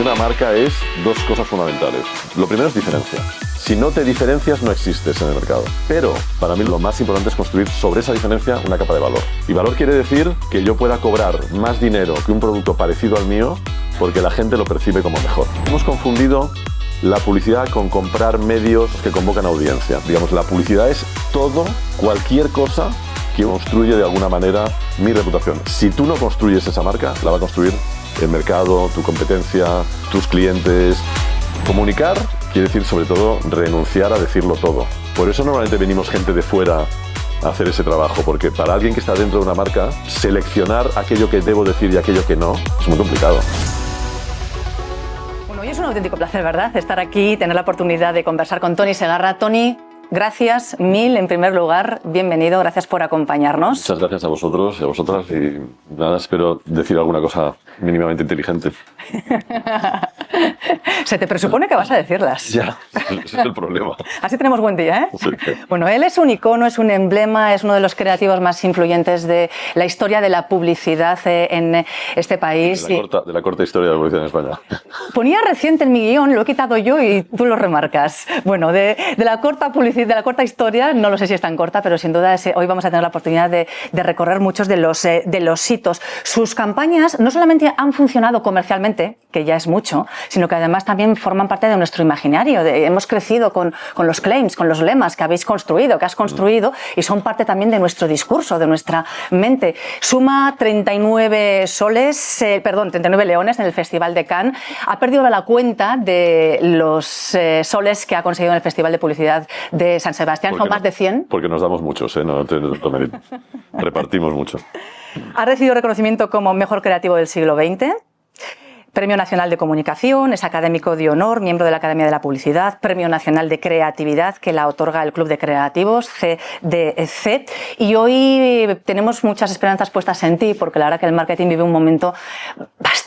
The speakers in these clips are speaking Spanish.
mí una marca es dos cosas fundamentales. Lo primero es diferencia. Si no te diferencias, no existes en el mercado. Pero para mí lo más importante es construir sobre esa diferencia una capa de valor. Y valor quiere decir que yo pueda cobrar más dinero que un producto parecido al mío porque la gente lo percibe como mejor. Hemos confundido la publicidad con comprar medios que convocan audiencia. Digamos, la publicidad es todo, cualquier cosa que construye de alguna manera mi reputación. Si tú no construyes esa marca, la va a construir el mercado, tu competencia, tus clientes. Comunicar quiere decir, sobre todo, renunciar a decirlo todo. Por eso normalmente venimos gente de fuera a hacer ese trabajo, porque para alguien que está dentro de una marca, seleccionar aquello que debo decir y aquello que no es muy complicado. Bueno, hoy es un auténtico placer, ¿verdad?, estar aquí, tener la oportunidad de conversar con Toni Segarra. Toni, gracias mil, en primer lugar, bienvenido, gracias por acompañarnos. Muchas gracias a vosotros y a vosotras, y nada, espero decir alguna cosa mínimamente inteligente. Se te presupone que vas a decirlas. Ya, ese es el problema. Así tenemos buen día, ¿eh? Sí. Bueno, él es un icono, es un emblema, es uno de los creativos más influyentes de la historia de la publicidad en este país. De la corta historia de la publicidad en España. Ponía reciente en mi guión, lo he quitado yo y tú lo remarcas. Bueno, de la corta publicidad, de la corta historia, no lo sé si es tan corta, pero sin duda hoy vamos a tener la oportunidad de recorrer muchos de los hitos. Sus campañas no solamente han funcionado comercialmente, que ya es mucho, sino que además también forman parte de nuestro imaginario. Hemos crecido con los claims, con los lemas que habéis construido, que has construido, y son parte también de nuestro discurso, de nuestra mente. Suma 39 leones en el Festival de Cannes. Ha perdido la cuenta de los soles que ha conseguido en el Festival de Publicidad de San Sebastián. Son más de 100. Porque nos damos muchos, no te tomes. Repartimos mucho. Ha recibido reconocimiento como Mejor Creativo del siglo XX. Premio Nacional de Comunicación, es académico de honor, miembro de la Academia de la Publicidad, Premio Nacional de Creatividad que la otorga el Club de Creativos, CDC. Y hoy tenemos muchas esperanzas puestas en ti, porque la verdad que el marketing vive un momento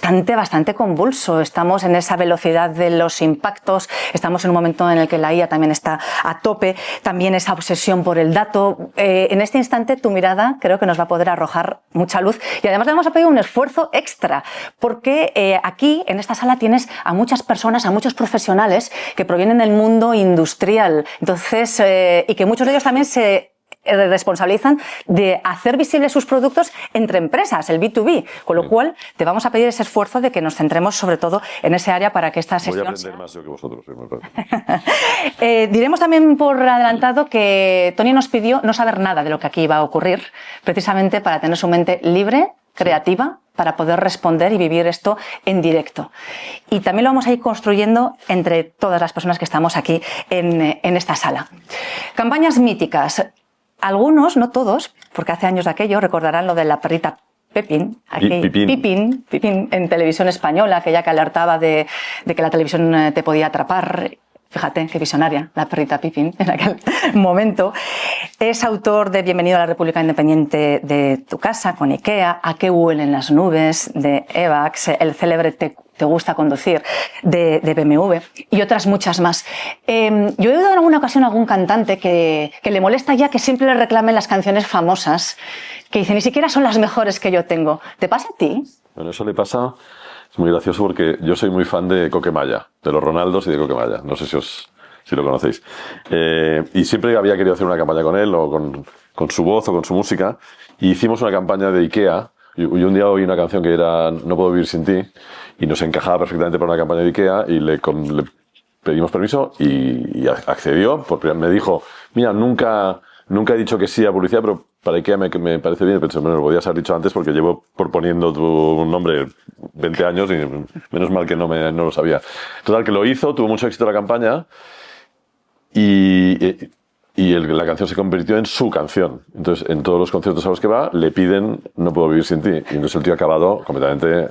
bastante convulso. Estamos en esa velocidad de los impactos, estamos en un momento en el que la IA también está a tope, también esa obsesión por el dato. En este instante tu mirada creo que nos va a poder arrojar mucha luz, y además le vamos a pedir un esfuerzo extra, porque aquí, en esta sala, tienes a muchas personas, a muchos profesionales que provienen del mundo industrial. Entonces, y que muchos de ellos también se responsabilizan de hacer visibles sus productos entre empresas, el B2B. Con lo cual, te vamos a pedir ese esfuerzo de que nos centremos sobre todo en ese área para que esta sesión... Voy a aprender más yo que vosotros. Diremos también por adelantado que Toni nos pidió no saber nada de lo que aquí iba a ocurrir, precisamente para tener su mente libre, creativa, para poder responder y vivir esto en directo. Y también lo vamos a ir construyendo entre todas las personas que estamos aquí en esta sala. Campañas míticas. Algunos, no todos, porque hace años de aquello, recordarán lo de la perrita Pepín, Pipín en televisión española, aquella que alertaba de que la televisión te podía atrapar. Fíjate, qué visionaria, la perrita Pipín en aquel momento. Es autor de Bienvenido a la República Independiente de tu casa, con IKEA, A qué huelen las nubes, de Evax, el célebre Te gusta conducir, de BMW, y otras muchas más. Yo he oído en alguna ocasión a algún cantante que le molesta ya que siempre le reclamen las canciones famosas, que dice, ni siquiera son las mejores que yo tengo. ¿Te pasa a ti? Bueno, eso le pasa... Es muy gracioso porque yo soy muy fan de Coquemaya, de los Ronaldos y de Coquemaya. No sé si lo conocéis. Y siempre había querido hacer una campaña con él, o con su voz, o con su música. Y hicimos una campaña de IKEA. Y un día oí una canción que era No puedo vivir sin ti, y nos encajaba perfectamente para una campaña de IKEA, y le pedimos permiso y accedió. Me dijo, mira, nunca he dicho que sí a publicidad, pero para IKEA me parece bien. Pensé, bueno, lo podías haber dicho antes porque llevo proponiendo tu nombre 20 años y menos mal que no lo sabía. Total, que lo hizo, tuvo mucho éxito la campaña y la canción se convirtió en su canción. Entonces, en todos los conciertos a los que va, le piden No puedo vivir sin ti. Y entonces el tío ha acabado completamente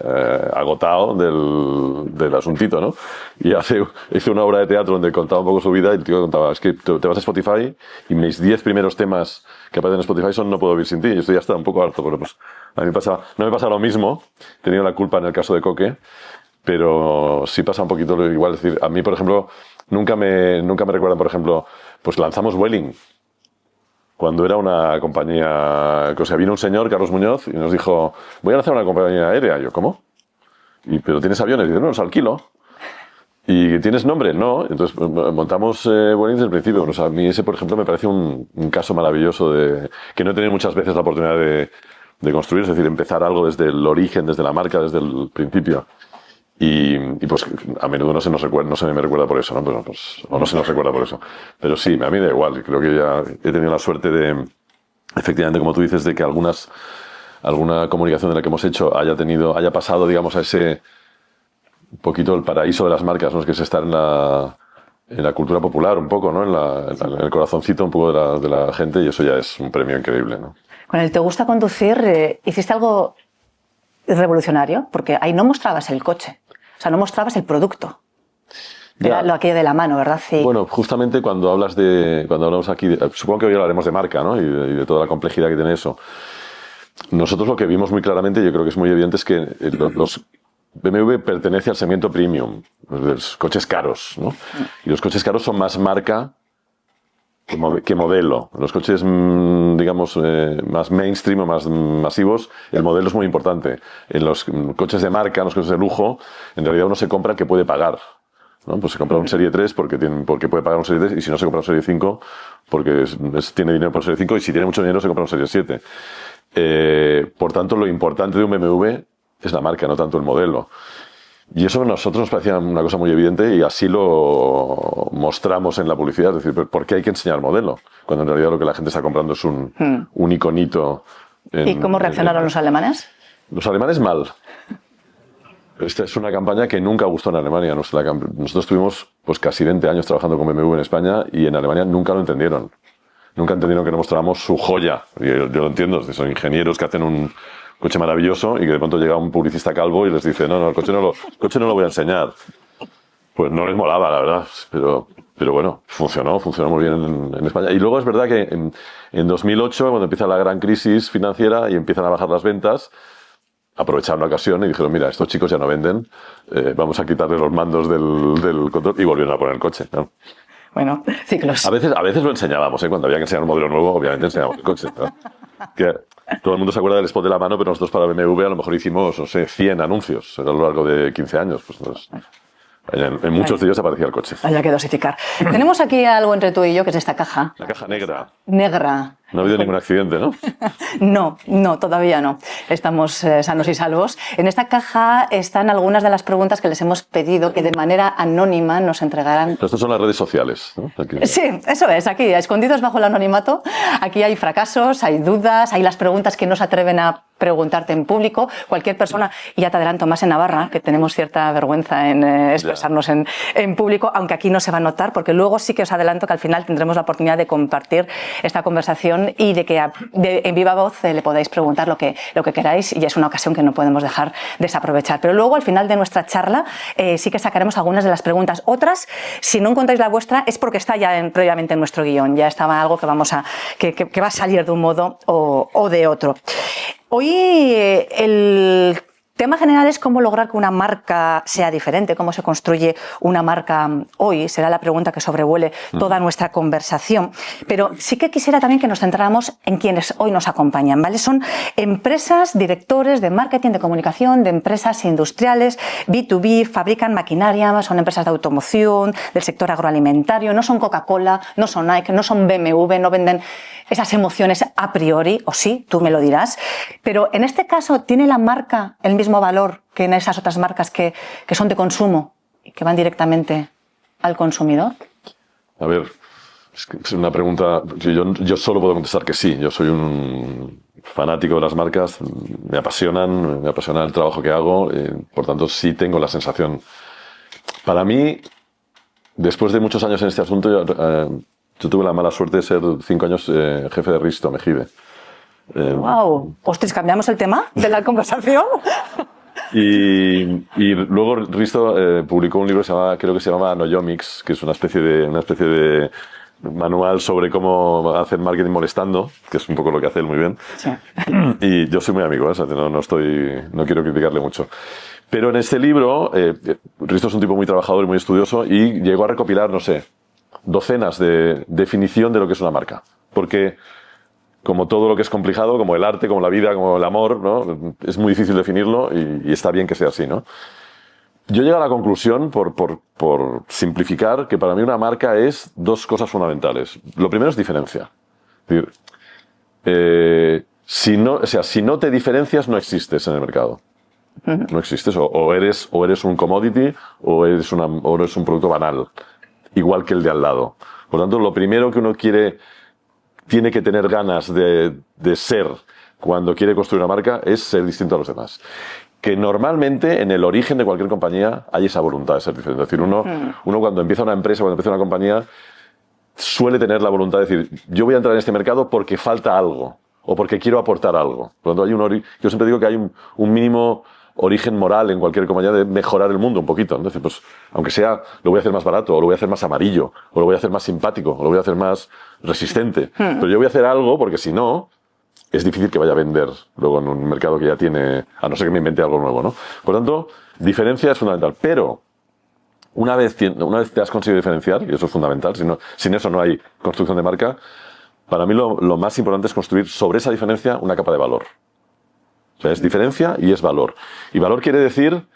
agotado del asuntito, ¿no? Y hizo una obra de teatro donde contaba un poco su vida, y el tío contaba, es que te vas a Spotify y mis 10 primeros temas que aparecen en Spotify son No puedo vivir sin ti. Y esto ya está un poco harto, pero pues a mí no me pasa lo mismo. He tenido la culpa en el caso de Coque, pero sí pasa un poquito lo igual. Es decir, a mí, por ejemplo, nunca me recuerdan, por ejemplo, pues lanzamos Vueling, cuando era una compañía, o sea, vino un señor, Carlos Muñoz, y nos dijo, voy a lanzar una compañía aérea. Y yo, ¿cómo? pero ¿tienes aviones? Y dice, no, los alquilo. ¿Y tienes nombre? No. Entonces montamos Vueling desde el principio. O sea, a mí ese, por ejemplo, me parece un caso maravilloso que no he tenido muchas veces la oportunidad de construir, es decir, empezar algo desde el origen, desde la marca, desde el principio. Y pues a menudo no se me recuerda por eso, ¿no? O no se nos recuerda por eso. Pero sí, a mí da igual. Creo que ya he tenido la suerte de, efectivamente, como tú dices, de que alguna comunicación de la que hemos hecho haya pasado, digamos, a ese un poquito el paraíso de las marcas, ¿no? Que es estar en la cultura popular un poco, ¿no? En el corazoncito un poco de la gente, y eso ya es un premio increíble, ¿no? Con el Te Gusta Conducir hiciste algo revolucionario, porque ahí no mostrabas el coche, o sea, no mostrabas el producto. Era lo aquello de la mano, ¿verdad? Sí. Bueno, justamente cuando hablamos aquí, supongo que hoy hablaremos de marca, ¿no? Y de toda la complejidad que tiene eso. Nosotros lo que vimos muy claramente, y yo creo que es muy evidente, es que los BMW pertenece al segmento premium, los coches caros, ¿no? Y los coches caros son más marca que modelo. Los coches, digamos, más mainstream o más masivos, el modelo es muy importante. En los coches de marca, en los coches de lujo, en realidad uno se compra el que puede pagar, ¿no? Pues se compra un Serie 3 porque puede pagar un Serie 3, y si no se compra un Serie 5 porque tiene dinero por Serie 5, y si tiene mucho dinero se compra un Serie 7. Por tanto, lo importante de un BMW es la marca, no tanto el modelo. Y eso a nosotros nos parecía una cosa muy evidente, y así lo mostramos en la publicidad. Es decir, ¿por qué hay que enseñar modelo? Cuando en realidad lo que la gente está comprando es un iconito. ¿Y cómo reaccionaron los alemanes? Los alemanes mal. Esta es una campaña que nunca gustó en Alemania. Nosotros tuvimos pues casi 20 años trabajando con BMW en España, y en Alemania nunca lo entendieron. Nunca entendieron que no mostrábamos su joya. Yo lo entiendo, son ingenieros que hacen un coche maravilloso, y que de pronto llega un publicista calvo y les dice, no, el coche no lo voy a enseñar. Pues no les molaba, la verdad, pero bueno, funcionó muy bien en España. Y luego es verdad que en 2008, cuando empieza la gran crisis financiera y empiezan a bajar las ventas, aprovecharon la ocasión y dijeron, mira, estos chicos ya no venden, vamos a quitarles los mandos del control, y volvieron a poner el coche, ¿no? Bueno, ciclos. A veces lo enseñábamos, ¿eh? Cuando había que enseñar un modelo nuevo, obviamente enseñábamos el coche, ¿no? Que todo el mundo se acuerda del spot de la mano, pero nosotros para BMW a lo mejor hicimos, no sé, 100 anuncios a lo largo de 15 años. Pues en muchos de ellos aparecía el coche. Haya que dosificar. Tenemos aquí algo entre tú y yo, que es esta caja. La caja negra. Negra. No ha habido ningún accidente, ¿no? No, todavía no. Estamos sanos y salvos. En esta caja están algunas de las preguntas que les hemos pedido que de manera anónima nos entregaran. Estas son las redes sociales, ¿no? Aquí. Sí, eso es. Aquí, escondidos bajo el anonimato, aquí hay fracasos, hay dudas, hay las preguntas que no se atreven a preguntarte en público. Cualquier persona, y ya te adelanto, más en Navarra, que tenemos cierta vergüenza en expresarnos en público, aunque aquí no se va a notar, porque luego sí que os adelanto que al final tendremos la oportunidad de compartir esta conversación y de que en viva voz le podáis preguntar lo que queráis, y es una ocasión que no podemos dejar desaprovechar. Pero luego, al final de nuestra charla, sí que sacaremos algunas de las preguntas. Otras, si no encontráis la vuestra, es porque está ya previamente en nuestro guión. Ya estaba algo que que va a salir de un modo o de otro. Hoy el tema general es cómo lograr que una marca sea diferente, cómo se construye una marca hoy. Será la pregunta que sobrevuele toda nuestra conversación. Pero sí que quisiera también que nos centráramos en quienes hoy nos acompañan, ¿vale? Son empresas, directores de marketing, de comunicación, de empresas industriales, B2B, fabrican maquinaria, son empresas de automoción, del sector agroalimentario, no son Coca-Cola, no son Nike, no son BMW, no venden esas emociones a priori, o sí, tú me lo dirás. Pero en este caso, ¿tiene la marca el mismo valor que en esas otras marcas que son de consumo y que van directamente al consumidor? A ver, es una pregunta. Yo solo puedo contestar que sí. Yo soy un fanático de las marcas, me apasiona el trabajo que hago, por tanto sí tengo la sensación. Para mí, después de muchos años en este asunto, yo tuve la mala suerte de ser 5 años jefe de Risto Mejide. ¡Wow! Ostras, ¿cambiamos el tema de la conversación? Y luego Risto publicó un libro creo que se llamaba Noyomics, que es una especie de manual sobre cómo hacer marketing molestando, que es un poco lo que hace él muy bien. Sí. Y yo soy muy amigo, o sea, no quiero criticarle mucho. Pero en este libro, Risto es un tipo muy trabajador y muy estudioso, y llegó a recopilar, no sé, docenas de definición de lo que es una marca. Porque como todo lo que es complicado, como el arte, como la vida, como el amor, ¿no? Es muy difícil definirlo y está bien que sea así, ¿no? Yo llego a la conclusión, por simplificar, que para mí una marca es dos cosas fundamentales. Lo primero es diferencia. Es decir, si no te diferencias, no existes en el mercado. No existes. O eres un commodity o eres un producto banal, igual que el de al lado. Por lo tanto, lo primero que uno tiene que tener ganas de ser cuando quiere construir una marca es ser distinto a los demás. Que normalmente en el origen de cualquier compañía hay esa voluntad de ser diferente. Es decir, uno cuando empieza una empresa, cuando empieza una compañía, suele tener la voluntad de decir, yo voy a entrar en este mercado porque falta algo o porque quiero aportar algo. Por lo tanto, yo siempre digo que hay un mínimo origen moral en cualquier compañía de mejorar el mundo un poquito. Entonces, pues, aunque sea, lo voy a hacer más barato, o lo voy a hacer más amarillo, o lo voy a hacer más simpático, o lo voy a hacer más resistente. Pero yo voy a hacer algo porque si no, es difícil que vaya a vender luego en un mercado que ya tiene, a no ser que me invente algo nuevo, ¿no? Por lo tanto, diferencia es fundamental. Pero una vez te has conseguido diferenciar, y eso es fundamental, sin eso no hay construcción de marca, para mí lo más importante es construir sobre esa diferencia una capa de valor. O sea, es diferencia y es valor. Y valor quiere decir,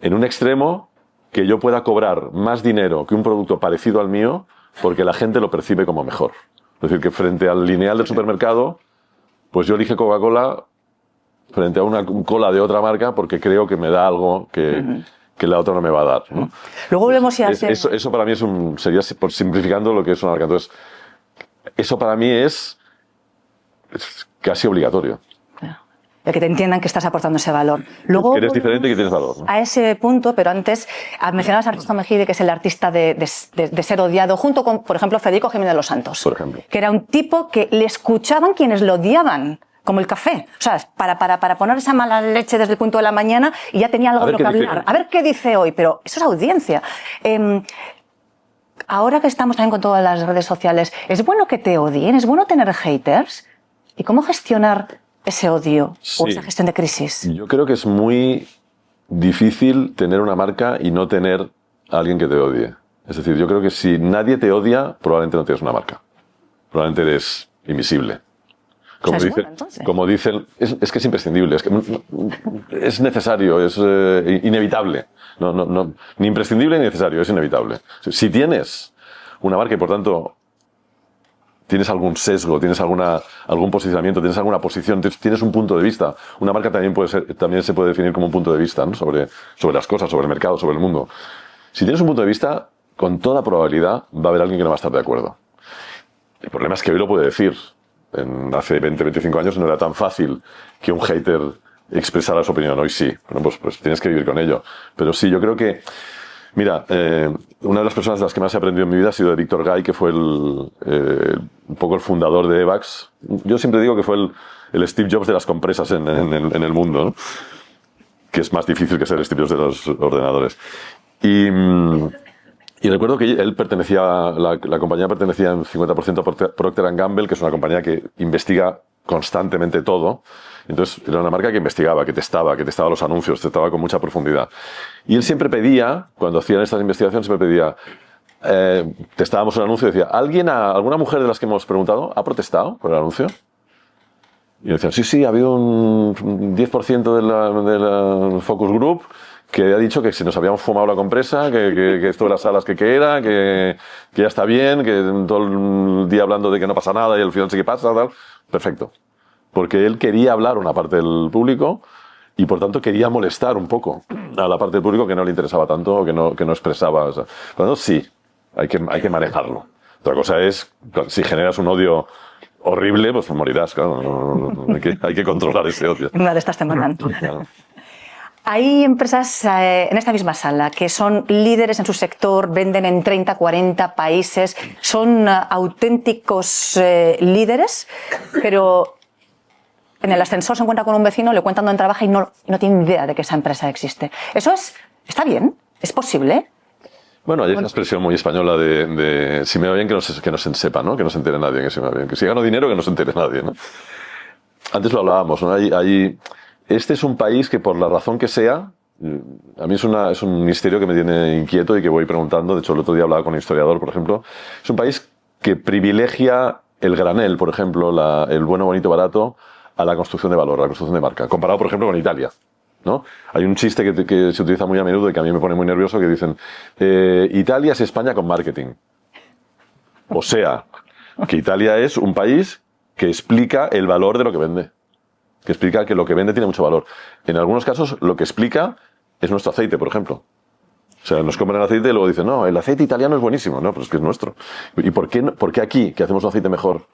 en un extremo, que yo pueda cobrar más dinero que un producto parecido al mío porque la gente lo percibe como mejor. Es decir, que frente al lineal del supermercado, pues yo elijo Coca-Cola frente a una cola de otra marca porque creo que me da algo que la otra no me va a dar, ¿no? Luego volvemos a hacer... Eso para mí sería, por simplificando, lo que es una marca. Entonces, eso para mí es casi obligatorio. El que te entiendan que estás aportando ese valor. Luego, que eres diferente y que tienes valor, ¿no? A ese punto, pero antes mencionabas a Ernesto Mejide, que es el artista de ser odiado, junto con, por ejemplo, Federico Jiménez de los Santos. Por ejemplo. Que era un tipo que le escuchaban quienes lo odiaban, como el café. O sea, para poner esa mala leche desde el punto de la mañana y ya tenía algo de lo que hablar. A ver qué dice hoy, pero eso es audiencia. Ahora que estamos también con todas las redes sociales, ¿es bueno que te odien? ¿Es bueno tener haters? ¿Y cómo gestionar ese odio o esa gestión de crisis? Yo creo que es muy difícil tener una marca y no tener a alguien que te odie. Es decir, yo creo que si nadie te odia, probablemente no tienes una marca. Probablemente eres invisible. Como dicen, es que es imprescindible, es necesario, es inevitable. Ni imprescindible ni necesario, es inevitable. Si tienes una marca y por tanto tienes algún sesgo, tienes algún posicionamiento, tienes alguna posición, tienes un punto de vista. Una marca también se puede definir como un punto de vista, ¿no? sobre las cosas, sobre el mercado, sobre el mundo. Si tienes un punto de vista, con toda probabilidad va a haber alguien que no va a estar de acuerdo. El problema es que hoy lo puede decir. Hace 20, 25 años no era tan fácil que un hater expresara su opinión. Hoy sí. Bueno, pues tienes que vivir con ello. Pero sí, yo creo que... Mira, una de las personas de las que más he aprendido en mi vida ha sido de Víctor Gay, que fue un poco el fundador de Evax. Yo siempre digo que fue el Steve Jobs de las compresas en el mundo, ¿no? Que es más difícil que ser el Steve Jobs de los ordenadores. Y recuerdo que él la compañía pertenecía en 50% a Procter & Gamble, que es una compañía que investiga constantemente todo. Entonces, era una marca que investigaba, que testaba los anuncios, testaba con mucha profundidad. Y él siempre pedía, cuando hacían estas investigaciones, siempre pedía, testábamos un anuncio y decía, ¿alguna mujer de las que hemos preguntado ha protestado por el anuncio? Y decían, sí, ha habido un 10% de la focus group que ha dicho que se nos habíamos fumado la compresa, que esto de las salas que era, que ya está bien, que todo el día hablando de que no pasa nada y al final sí que pasa, tal. Perfecto. Porque él quería hablar a una parte del público y por tanto quería molestar un poco a la parte del público que no le interesaba tanto o que no expresaba. O sea, por lo tanto, sí, hay que manejarlo. Otra cosa es, si generas un odio horrible, pues morirás, claro. Hay que controlar ese odio. Una de estas te matan. Claro. Hay empresas en esta misma sala que son líderes en su sector, venden en 30, 40 países, son auténticos líderes, pero en el ascensor se encuentra con un vecino, le cuentan dónde trabaja y no tiene idea de que esa empresa existe. ¿Eso está bien? ¿Es posible? Bueno, hay una expresión muy española de si me va bien que no se sepa, ¿no? Que no se entere nadie, que si me va bien. Que si gano dinero, que no se entere nadie, ¿no? Antes lo hablábamos, ¿no? Este es un país que, por la razón que sea, a mí es un misterio que me tiene inquieto y que voy preguntando. De hecho, el otro día hablaba con un historiador, por ejemplo. Es un país que privilegia el granel, por ejemplo, el bueno, bonito, barato, a la construcción de valor, a la construcción de marca. Comparado, por ejemplo, con Italia, ¿no? Hay un chiste que se utiliza muy a menudo y que a mí me pone muy nervioso, que dicen, Italia es España con marketing. O sea, que Italia es un país que explica el valor de lo que vende. Que explica que lo que vende tiene mucho valor. En algunos casos, lo que explica es nuestro aceite, por ejemplo. O sea, nos compran el aceite y luego dicen, no, el aceite italiano es buenísimo. No, pero es que es nuestro. ¿Y por qué aquí, que hacemos un aceite mejor,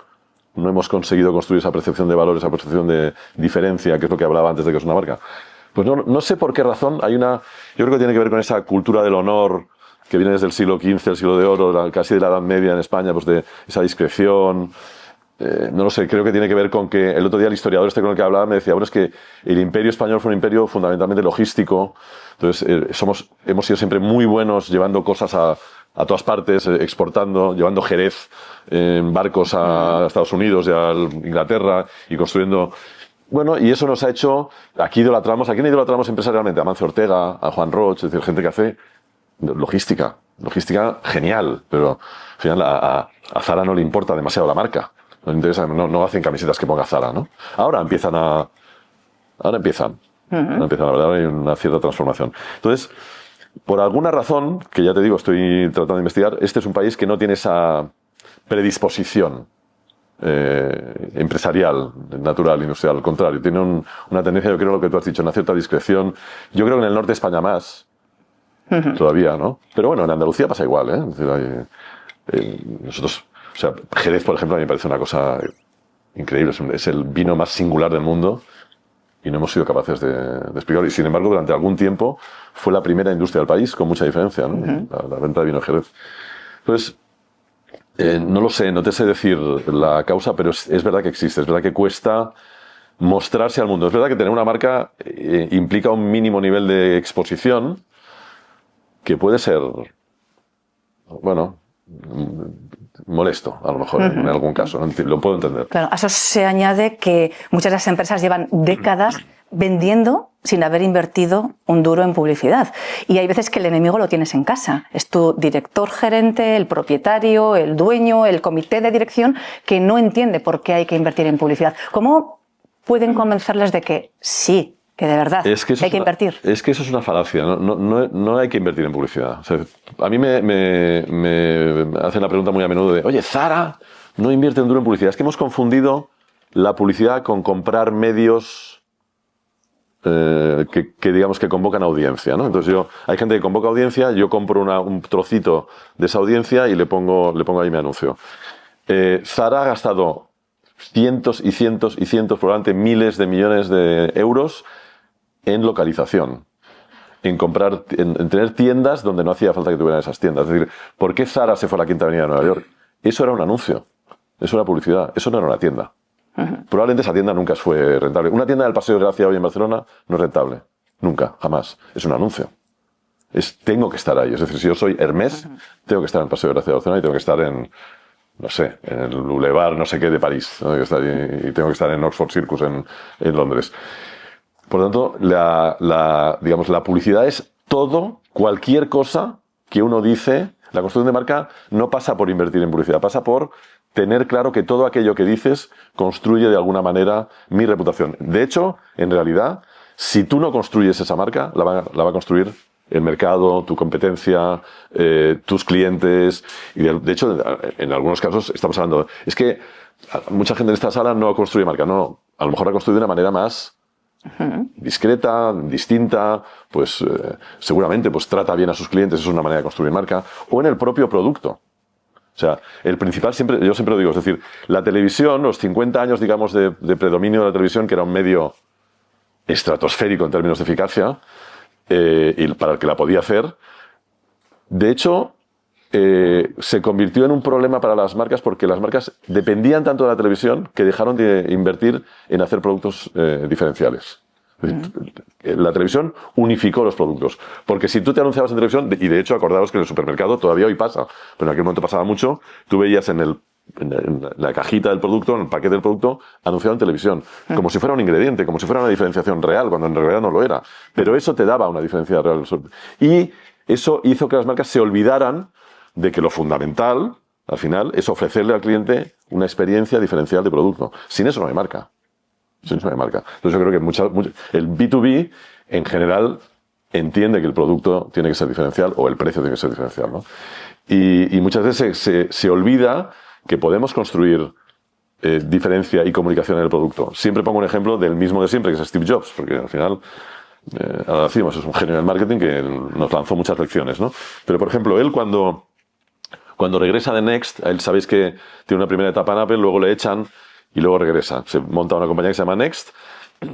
no hemos conseguido construir esa percepción de valor, esa percepción de diferencia, que es lo que hablaba antes de que es una marca? Pues no sé por qué razón. Yo creo que tiene que ver con esa cultura del honor que viene desde el siglo XV, el siglo de oro, casi de la Edad Media en España, pues de esa discreción. No lo sé, creo que tiene que ver con que el otro día el historiador con el que hablaba me decía, bueno, es que el imperio español fue un imperio fundamentalmente logístico, entonces hemos sido siempre muy buenos llevando cosas a todas partes, exportando, llevando Jerez en barcos a Estados Unidos y a Inglaterra y construyendo... Bueno, y eso nos ha hecho... ¿A quién idolatramos empresarialmente? A Mancio Ortega, a Juan Roch, es decir, gente que hace logística genial, pero al final a Zara no le importa demasiado la marca. No le interesa, no hacen camisetas que ponga Zara, ¿no? Ahora empiezan, la verdad, hay una cierta transformación. Entonces, por alguna razón, que ya te digo, estoy tratando de investigar, este es un país que no tiene esa predisposición empresarial, natural, industrial. Al contrario, tiene una tendencia, yo creo, lo que tú has dicho, una cierta discreción. Yo creo que en el norte de España más, todavía, ¿no? Pero bueno, en Andalucía pasa igual, ¿eh? Es decir, nosotros... O sea, Jerez, por ejemplo, a mí me parece una cosa increíble. Es el vino más singular del mundo y no hemos sido capaces de explicarlo. Y sin embargo, durante algún tiempo fue la primera industria del país, con mucha diferencia, ¿no? La venta de vino de Jerez. Entonces, no lo sé, no te sé decir la causa, pero es verdad que existe. Es verdad que cuesta mostrarse al mundo. Es verdad que tener una marca implica un mínimo nivel de exposición que puede ser, bueno, molesto, a lo mejor, en algún caso. Lo puedo entender. Claro, a eso se añade que muchas de las empresas llevan décadas vendiendo sin haber invertido un duro en publicidad. Y hay veces que el enemigo lo tienes en casa. Es tu director gerente, el propietario, el dueño, el comité de dirección que no entiende por qué hay que invertir en publicidad. ¿Cómo pueden convencerles de que sí, que de verdad hay que invertir? Es que eso es una falacia. No hay que invertir en publicidad. O sea, a mí me hacen la pregunta muy a menudo de, oye, Zara no invierte un duro en publicidad. Es que hemos confundido la publicidad con comprar medios que digamos que convocan audiencia, ¿no? Entonces hay gente que convoca audiencia, yo compro un trocito de esa audiencia y le pongo ahí mi anuncio. Zara ha gastado cientos y cientos y cientos, probablemente miles de millones de euros en localización, en tener tiendas donde no hacía falta que tuvieran esas tiendas. Es decir, ¿por qué Zara se fue a la Quinta Avenida de Nueva York? Eso era un anuncio, eso era publicidad, eso no era una tienda. Probablemente esa tienda nunca fue rentable. Una tienda del Paseo de Gracia hoy en Barcelona no es rentable. Nunca, jamás. Es un anuncio. Tengo que estar ahí. Es decir, si yo soy Hermès, tengo que estar en el Paseo de Gracia de Barcelona y tengo que estar en el Boulevard no sé qué de París, ¿no? Y tengo que estar en Oxford Circus en Londres. Por lo tanto, digamos, la publicidad es todo, cualquier cosa que uno dice. La construcción de marca no pasa por invertir en publicidad, pasa por tener claro que todo aquello que dices construye de alguna manera mi reputación. De hecho, en realidad, si tú no construyes esa marca, la va a construir el mercado, tu competencia, tus clientes. Y de hecho, en algunos casos estamos hablando... Es que mucha gente en esta sala no construye marca, no. A lo mejor la construye de una manera más discreta, distinta, pues seguramente pues trata bien a sus clientes, es una manera de construir marca, o en el propio producto. O sea, el principal, yo siempre lo digo, es decir, la televisión, los 50 años, digamos, de predominio de la televisión, que era un medio estratosférico en términos de eficacia, y para el que la podía hacer, de hecho, se convirtió en un problema para las marcas porque las marcas dependían tanto de la televisión que dejaron de invertir en hacer productos diferenciales. La televisión unificó los productos. Porque si tú te anunciabas en televisión, y de hecho acordaos que en el supermercado todavía hoy pasa, pero en aquel momento pasaba mucho, tú veías en la cajita del producto, en el paquete del producto, anunciado en televisión, como si fuera un ingrediente, como si fuera una diferenciación real, cuando en realidad no lo era. Pero eso te daba una diferencia real. Y eso hizo que las marcas se olvidaran de que lo fundamental al final, es ofrecerle al cliente una experiencia diferencial de producto. Sin eso no hay marca. Sin eso no hay marca. Entonces yo creo que el B2B, en general, entiende que el producto tiene que ser diferencial o el precio tiene que ser diferencial, ¿no? Y muchas veces se olvida que podemos construir diferencia y comunicación en el producto. Siempre pongo un ejemplo del mismo de siempre, que es Steve Jobs, porque al final, ahora decimos, es un genio del marketing que nos lanzó muchas lecciones, ¿no? Pero, por ejemplo, él cuando regresa de Next, él sabéis que tiene una primera etapa en Apple, luego le echan y luego regresa. Se monta una compañía que se llama Next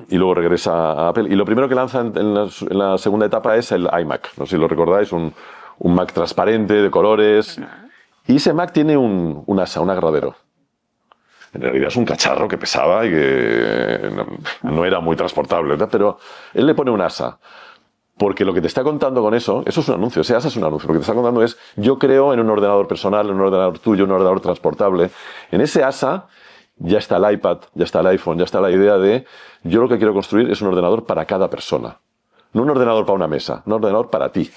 y luego regresa a Apple. Y lo primero que lanza en la segunda etapa es el iMac. No sé si lo recordáis, un Mac transparente, de colores. Y ese Mac tiene un asa, un agarradero. En realidad es un cacharro que pesaba y que no era muy transportable, ¿verdad? Pero él le pone un asa. Porque lo que te está contando con eso es un anuncio, ese asa es un anuncio. Lo que te está contando es, yo creo en un ordenador personal, en un ordenador tuyo, en un ordenador transportable. En ese asa ya está el iPad, ya está el iPhone, ya está la idea de, yo lo que quiero construir es un ordenador para cada persona. No un ordenador para una mesa, un ordenador para ti.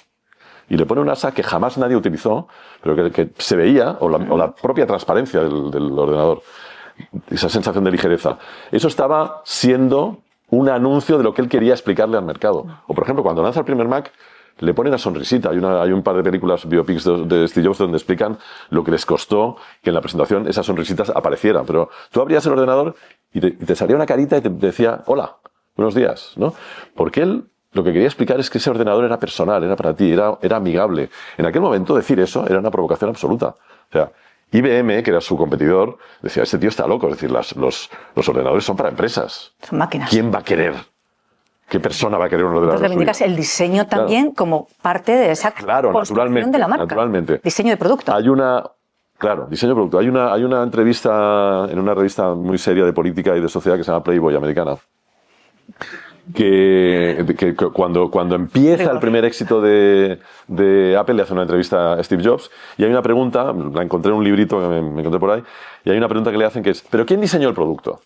Y le pone un asa que jamás nadie utilizó, pero que se veía, o la propia transparencia del ordenador, esa sensación de ligereza. Eso estaba siendo un anuncio de lo que él quería explicarle al mercado. O, por ejemplo, cuando lanza el primer Mac, le pone una sonrisita. Hay un par de películas, biopics de Steve Jobs, donde explican lo que les costó que en la presentación esas sonrisitas aparecieran. Pero tú abrías el ordenador y te salía una carita y te decía, hola, buenos días, ¿no? Porque él lo que quería explicar es que ese ordenador era personal, era para ti, era amigable. En aquel momento decir eso era una provocación absoluta. O sea, IBM, que era su competidor, decía, este tío está loco. Es decir, los ordenadores son para empresas. Son máquinas. ¿Quién va a querer? ¿Qué persona va a querer un ordenador? Entonces reivindicas el diseño también, claro, como parte de esa construcción de la marca. Naturalmente. Diseño de producto. Claro, diseño de producto. Hay una entrevista en una revista muy seria de política y de sociedad que se llama Playboy americana, que cuando empieza el primer éxito de Apple, le hace una entrevista a Steve Jobs y hay una pregunta, la encontré en un librito que me encontré por ahí, y hay una pregunta que le hacen que es, ¿pero quién diseñó el producto?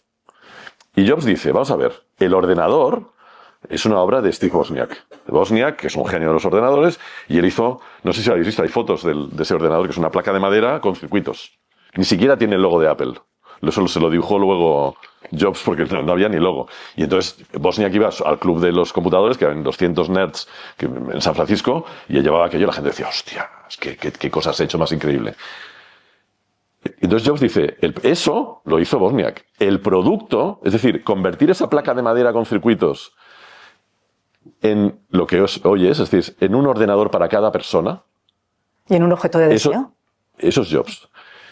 Y Jobs dice, vamos a ver, el ordenador es una obra de Steve Wozniak. Wozniak, que es un genio de los ordenadores, y él hizo, no sé si lo habéis visto, hay fotos de ese ordenador, que es una placa de madera con circuitos. Ni siquiera tiene el logo de Apple. Eso se lo dibujó luego Jobs porque no había ni logo. Y entonces Wozniak iba al club de los computadores, que eran 200 nerds en San Francisco, y él llevaba aquello y la gente decía, hostia, qué cosas has hecho más increíble. Entonces Jobs dice, eso lo hizo Wozniak. El producto, es decir, convertir esa placa de madera con circuitos en lo que hoy es decir, en un ordenador para cada persona. ¿Y en un objeto de deseo? Eso es Jobs.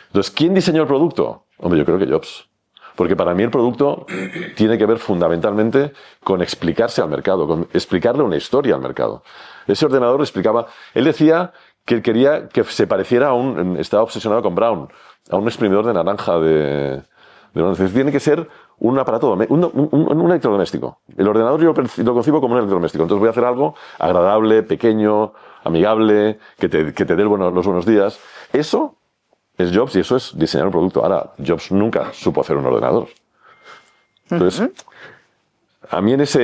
Entonces, ¿quién diseñó el producto? Hombre, yo creo que Jobs. Porque para mí el producto tiene que ver fundamentalmente con explicarse al mercado, con explicarle una historia al mercado. Ese ordenador explicaba... Él decía que él quería que se pareciera estaba obsesionado con Brown, a un exprimidor de naranja tiene que ser un aparato un electrodoméstico. El ordenador yo lo concibo como un electrodoméstico. Entonces voy a hacer algo agradable, pequeño, amigable, que te dé los buenos días. Eso es Jobs y eso es diseñar un producto. Ahora, Jobs nunca supo hacer un ordenador. Entonces, a mí en ese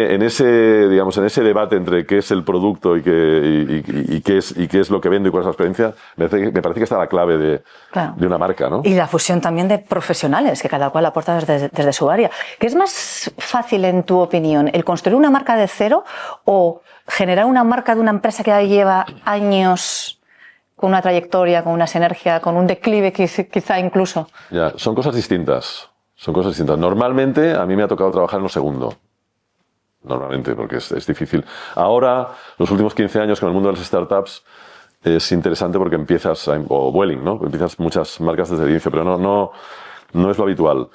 debate entre qué es el producto y qué es lo que vendo y cuál es la experiencia, me parece que está la clave de una marca, ¿no? Y la fusión también de profesionales, que cada cual aporta desde su área. ¿Qué es más fácil, en tu opinión, el construir una marca de cero o generar una marca de una empresa que ya lleva años con una trayectoria, con una sinergia, con un declive quizá incluso? Ya, son cosas distintas. Normalmente a mí me ha tocado trabajar en lo segundo. Normalmente, porque es difícil. Ahora, los últimos 15 años con el mundo de las startups es interesante porque empiezas, o Vueling, ¿no? Empiezas muchas marcas desde el inicio, pero no es lo habitual.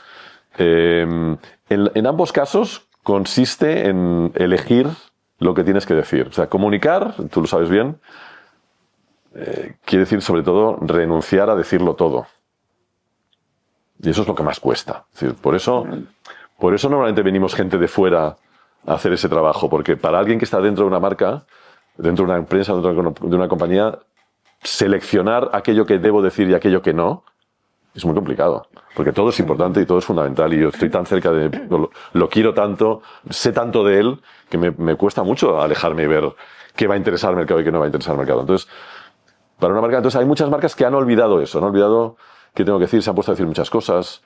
En ambos casos consiste en elegir lo que tienes que decir. O sea, comunicar, tú lo sabes bien, quiere decir sobre todo renunciar a decirlo todo. Y eso es lo que más cuesta. Es decir, por eso normalmente venimos gente de fuera a hacer ese trabajo, porque para alguien que está dentro de una marca, dentro de una empresa, dentro de una compañía, seleccionar aquello que debo decir y aquello que no es muy complicado, porque todo es importante y todo es fundamental y yo estoy tan cerca lo quiero tanto, sé tanto de él que me cuesta mucho alejarme y ver qué va a interesar al mercado y qué no va a interesar al mercado. Entonces, para una marca. Entonces hay muchas marcas que han olvidado eso, han olvidado qué tengo que decir, se han puesto a decir muchas cosas,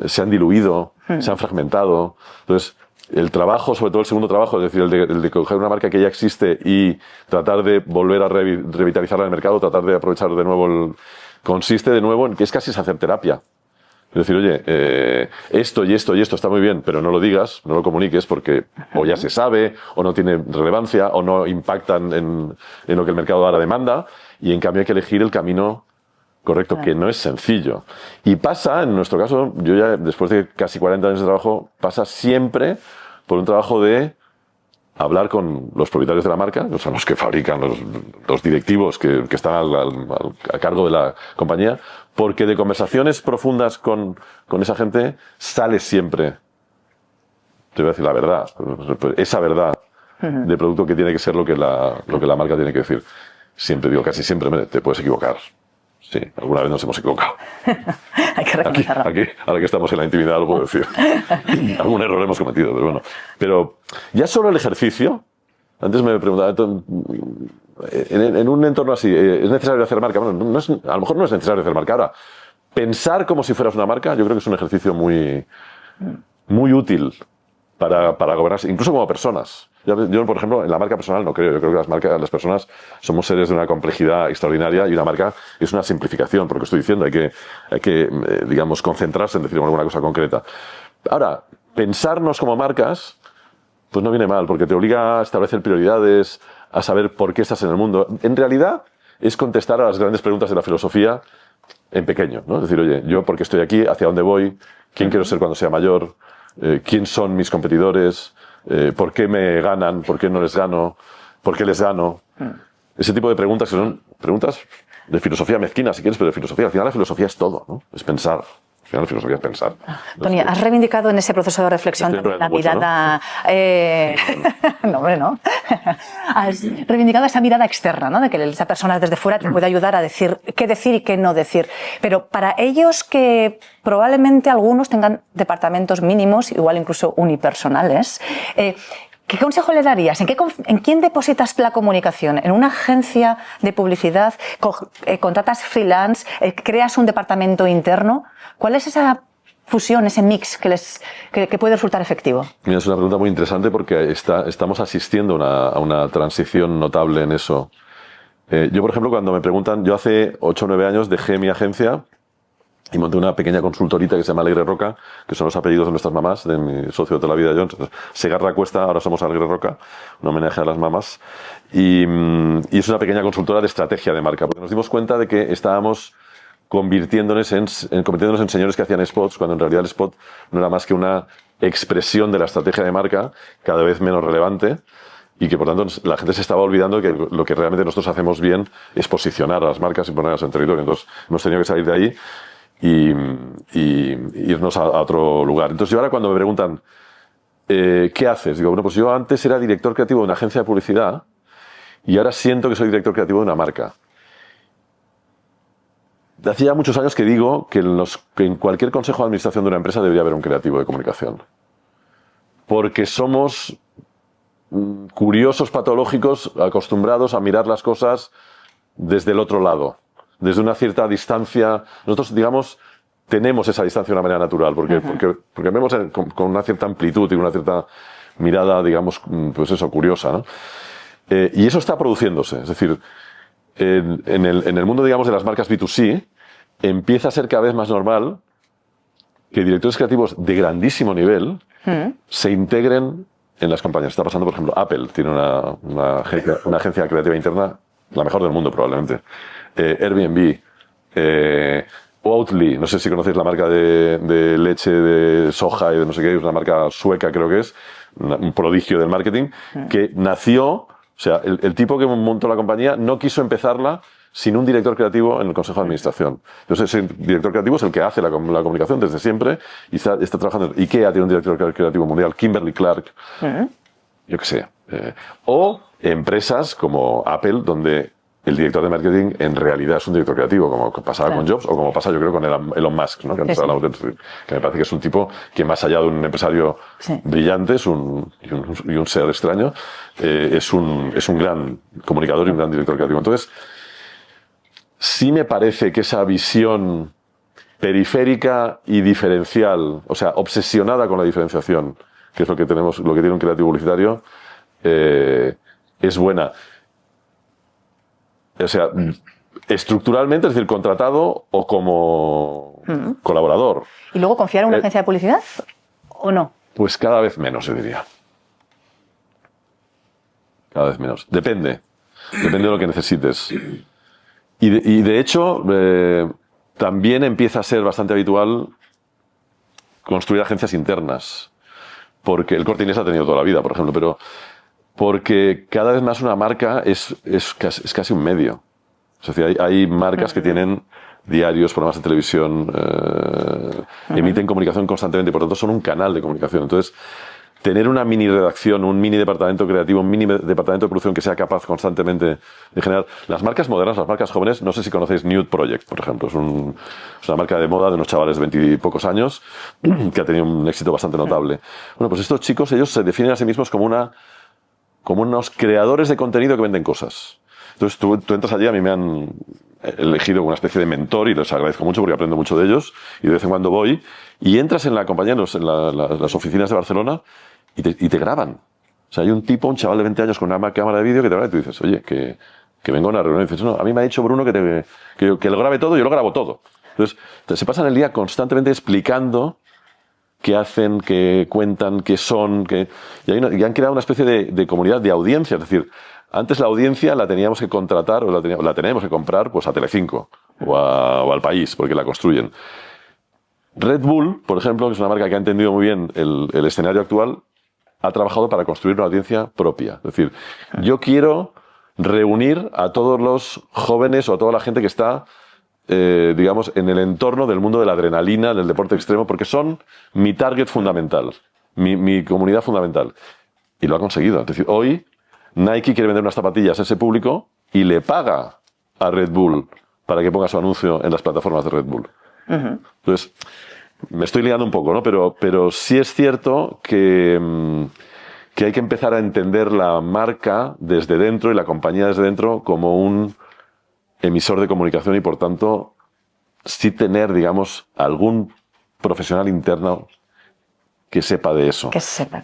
se han diluido, se han fragmentado. Entonces, el trabajo, sobre todo el segundo trabajo, es decir, el de coger una marca que ya existe y tratar de volver a revitalizarla en el mercado, tratar de aprovechar de nuevo, consiste de nuevo en que es casi hacer terapia. Es decir, oye, esto y esto y esto está muy bien, pero no lo digas, no lo comuniques porque o ya se sabe, o no tiene relevancia, o no impactan en lo que el mercado ahora demanda, y en cambio hay que elegir el camino correcto, claro, que no es sencillo. Y pasa, en nuestro caso, yo ya después de casi 40 años de trabajo, pasa siempre por un trabajo de hablar con los propietarios de la marca, que son los que fabrican, los directivos que están a cargo de la compañía, porque de conversaciones profundas con esa gente sale siempre, te voy a decir la verdad, esa verdad de producto que tiene que ser lo que la marca tiene que decir. Siempre digo, casi siempre, te puedes equivocar. Sí, alguna vez nos hemos equivocado. Hay que reconocerlo. Aquí, ahora que estamos en la intimidad, lo puedo decir. Algún error hemos cometido, pero bueno. Pero ya solo el ejercicio, antes me preguntaba, en un entorno así, ¿es necesario hacer marca? Bueno, a lo mejor no es necesario hacer marca. Ahora, pensar como si fueras una marca, yo creo que es un ejercicio muy útil para gobernarse, incluso como personas. Yo, por ejemplo, en la marca personal no creo. Yo creo que las personas somos seres de una complejidad extraordinaria y una marca es una simplificación, por lo que estoy diciendo. Hay que digamos, concentrarse en decir alguna cosa concreta. Ahora, pensarnos como marcas, pues no viene mal, porque te obliga a establecer prioridades, a saber por qué estás en el mundo. En realidad, es contestar a las grandes preguntas de la filosofía en pequeño, ¿no? Es decir, oye, yo por qué estoy aquí, hacia dónde voy, quién quiero ser cuando sea mayor, quién son mis competidores, por qué me ganan, por qué no les gano, por qué les gano. Ese tipo de preguntas que son preguntas de filosofía mezquina, si quieres, pero de filosofía. Al final la filosofía es todo, ¿no? Es pensar. Al final la filosofía es pensar. Tony, has reivindicado en ese proceso de reflexión la mirada... ¿no? Hombre, no. Has reivindicado esa mirada externa, ¿no? De que esa persona desde fuera te puede ayudar a decir y qué no decir. Pero para ellos que probablemente algunos tengan departamentos mínimos, igual incluso unipersonales, ¿qué consejo le darías? ¿En quién depositas la comunicación? ¿En una agencia de publicidad? ¿Contratas freelance? ¿Creas un departamento interno? ¿Cuál es esa fusión, ese mix que puede resultar efectivo? Mira, es una pregunta muy interesante porque estamos asistiendo a una transición notable en eso. Yo, por ejemplo, cuando me preguntan, yo hace 8 o 9 años dejé mi agencia y monté una pequeña consultorita que se llama Alegre Roca, que son los apellidos de nuestras mamás, de mi socio de toda la vida, yo. Entonces, Segarra Cuesta, ahora somos Alegre Roca, un homenaje a las mamás. Y es una pequeña consultora de estrategia de marca, porque nos dimos cuenta de que estábamos convirtiéndonos en señores que hacían spots, cuando en realidad el spot no era más que una expresión de la estrategia de marca cada vez menos relevante, y que por tanto la gente se estaba olvidando que lo que realmente nosotros hacemos bien es posicionar a las marcas y ponerlas en territorio. Entonces hemos tenido que salir de ahí y irnos a otro lugar. Entonces yo ahora cuando me preguntan ¿qué haces? Digo, bueno, pues yo antes era director creativo de una agencia de publicidad y ahora siento que soy director creativo de una marca. Hace ya muchos años que digo que en cualquier consejo de administración de una empresa debería haber un creativo de comunicación. Porque somos curiosos patológicos acostumbrados a mirar las cosas desde el otro lado, desde una cierta distancia. Nosotros, digamos, tenemos esa distancia de una manera natural, porque vemos con una cierta amplitud y una cierta mirada, digamos, pues eso, curiosa, ¿no? Y eso está produciéndose. Es decir, en el mundo, digamos, de las marcas B2C, empieza a ser cada vez más normal que directores creativos de grandísimo nivel se integren en las compañías. Está pasando, por ejemplo, Apple tiene una agencia creativa interna, la mejor del mundo probablemente. Airbnb, Oatly, no sé si conocéis la marca de leche de soja y de no sé qué, es una marca sueca creo que es, un prodigio del marketing, que nació, o sea, el tipo que montó la compañía no quiso empezarla sin un director creativo en el Consejo de Administración. Entonces ese director creativo es el que hace la comunicación desde siempre y está trabajando. IKEA tiene un director creativo mundial, Kimberly Clark, yo qué sé. O empresas como Apple, donde el director de marketing en realidad es un director creativo, como pasaba con Jobs o como pasa yo creo con Elon Musk, ¿no? Que me parece que es un tipo que más allá de un empresario brillante y un ser extraño, es un gran comunicador y un gran director creativo. Entonces, sí me parece que esa visión periférica y diferencial, o sea, obsesionada con la diferenciación, que es lo que tenemos, lo que tiene un creativo publicitario, es buena. O sea, estructuralmente, es decir, contratado o como colaborador. ¿Y luego confiar en una agencia de publicidad o no? Pues cada vez menos, se diría. Cada vez menos. Depende de lo que necesites. Y de hecho, también empieza a ser bastante habitual construir agencias internas. Porque el Corte Inglés ha tenido toda la vida, por ejemplo, pero porque cada vez más una marca es casi un medio. Es decir, hay marcas que tienen diarios, programas de televisión, emiten comunicación constantemente y por lo tanto son un canal de comunicación. Entonces, tener una mini redacción, un mini departamento creativo, un mini departamento de producción que sea capaz constantemente de generar... Las marcas modernas, las marcas jóvenes, no sé si conocéis Nude Project, por ejemplo. Es una marca de moda de unos chavales de 20 y pocos años que ha tenido un éxito bastante notable. Bueno, pues estos chicos, ellos se definen a sí mismos como unos creadores de contenido que venden cosas. Entonces tú entras allí, a mí me han elegido como una especie de mentor y les agradezco mucho porque aprendo mucho de ellos y de vez en cuando voy y entras en la compañía, en las oficinas de Barcelona y te graban. O sea, hay un chaval de 20 años con una cámara de vídeo que te graba y tú dices, oye, que vengo a una reunión y dices, no, a mí me ha dicho Bruno que lo grabe todo y yo lo grabo todo. Entonces se pasan el día constantemente explicando qué hacen, qué cuentan, qué son, y han creado una especie de comunidad de audiencia, es decir, antes la audiencia la teníamos que contratar o la teníamos que comprar pues a Telecinco o al País, porque la construyen. Red Bull, por ejemplo, que es una marca que ha entendido muy bien el escenario actual, ha trabajado para construir una audiencia propia. Es decir, yo quiero reunir a todos los jóvenes o a toda la gente que está, digamos, en el entorno del mundo de la adrenalina, del deporte extremo, porque son mi target fundamental, mi comunidad fundamental. Y lo ha conseguido. Es decir, hoy Nike quiere vender unas zapatillas a ese público y le paga a Red Bull para que ponga su anuncio en las plataformas de Red Bull. Entonces, me estoy liando un poco, ¿no? Pero sí es cierto que hay que empezar a entender la marca desde dentro y la compañía desde dentro como un emisor de comunicación y, por tanto, sí tener, digamos, algún profesional interno que sepa de eso. Que sepa.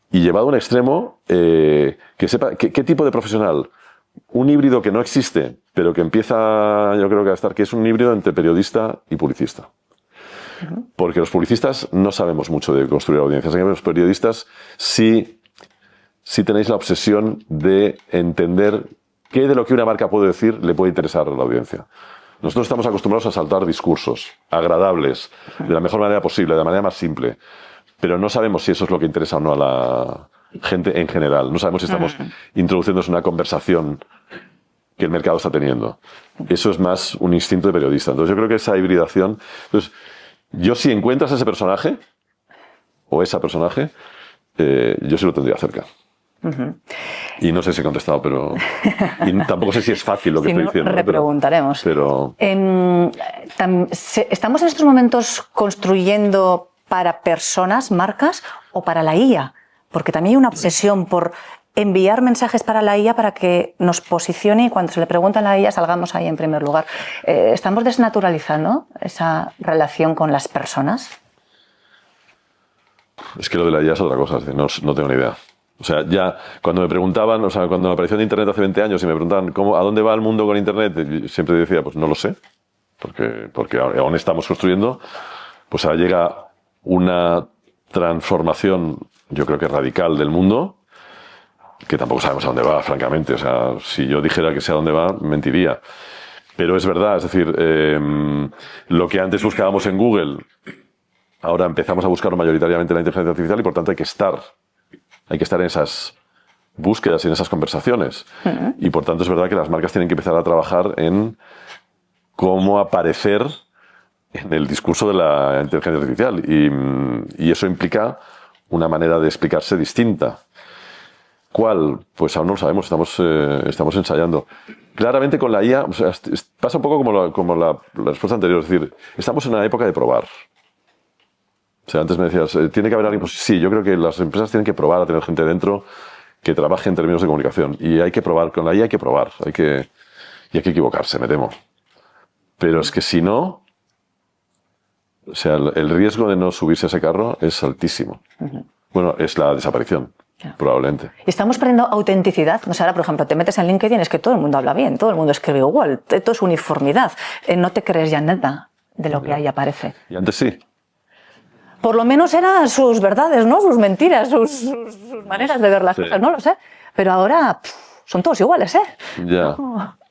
Y llevado a un extremo, que sepa qué tipo de profesional. Un híbrido que no existe, pero que empieza, yo creo que a estar, que es un híbrido entre periodista y publicista. Porque los publicistas no sabemos mucho de construir audiencias. En cambio, los periodistas sí tenéis la obsesión de entender qué de lo que una marca puede decir le puede interesar a la audiencia. Nosotros estamos acostumbrados a saltar discursos agradables, de la mejor manera posible, de la manera más simple. Pero no sabemos si eso es lo que interesa o no a la gente en general. No sabemos si estamos introduciéndonos en una conversación que el mercado está teniendo. Eso es más un instinto de periodista. Entonces yo creo que esa hibridación... Entonces, yo si encuentras a ese personaje, o esa personaje, yo sí lo tendría cerca. Y no sé si he contestado, pero... Y tampoco sé si es fácil lo que estoy diciendo. Repreguntaremos. Pero... ¿Estamos en estos momentos construyendo para personas, marcas, o para la IA? Porque también hay una obsesión por enviar mensajes para la IA para que nos posicione y cuando se le pregunta a la IA salgamos ahí en primer lugar. ¿Estamos desnaturalizando esa relación con las personas? Es que lo de la IA es otra cosa, no tengo ni idea. O sea, ya cuando me preguntaban, o sea, cuando me apareció en Internet hace 20 años y me preguntaban ¿a dónde va el mundo con Internet? Siempre decía, pues no lo sé, porque aún estamos construyendo, pues ahora llega una transformación, yo creo que radical del mundo, que tampoco sabemos a dónde va, francamente. O sea, si yo dijera que sé a dónde va, mentiría. Pero es verdad, es decir, lo que antes buscábamos en Google, ahora empezamos a buscarlo mayoritariamente en la inteligencia artificial y por tanto hay que estar en esas búsquedas y en esas conversaciones. Y por tanto es verdad que las marcas tienen que empezar a trabajar en cómo aparecer en el discurso de la inteligencia artificial. Y eso implica una manera de explicarse distinta. ¿Cuál? Pues aún no lo sabemos, estamos ensayando. Claramente con la IA, o sea, pasa un poco como la respuesta anterior, es decir, estamos en una época de probar. O sea, antes me decías, ¿tiene que haber alguien? Pues sí, yo creo que las empresas tienen que probar a tener gente dentro que trabaje en términos de comunicación. Y hay que probar, con la IA hay que probar, y hay que equivocarse, me temo. Pero es que si no, o sea, el riesgo de no subirse a ese carro es altísimo. Bueno, es la desaparición, probablemente. Y estamos perdiendo autenticidad. No sé, ahora, por ejemplo, te metes en LinkedIn, es que todo el mundo habla bien, todo el mundo escribe igual, todo es uniformidad. No te crees ya nada de lo que ahí aparece. Y antes sí. Por lo menos eran sus verdades, ¿no? Sus mentiras, sus maneras de ver las cosas, no lo sé. Pero ahora son todos iguales, ¿eh? Ya.